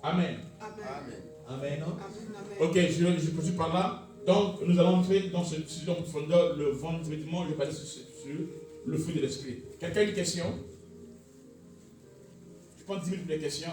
Speaker 1: Amen.
Speaker 5: Amen.
Speaker 1: Amen. Non?
Speaker 5: Amen.
Speaker 1: Ok, je poursuis par là. Donc, nous allons entrer dans ce sujet en profondeur. Le vendredi, je vais parler sur le fruit de l'esprit. Quelqu'un a une question? Je prends 10 minutes pour les questions.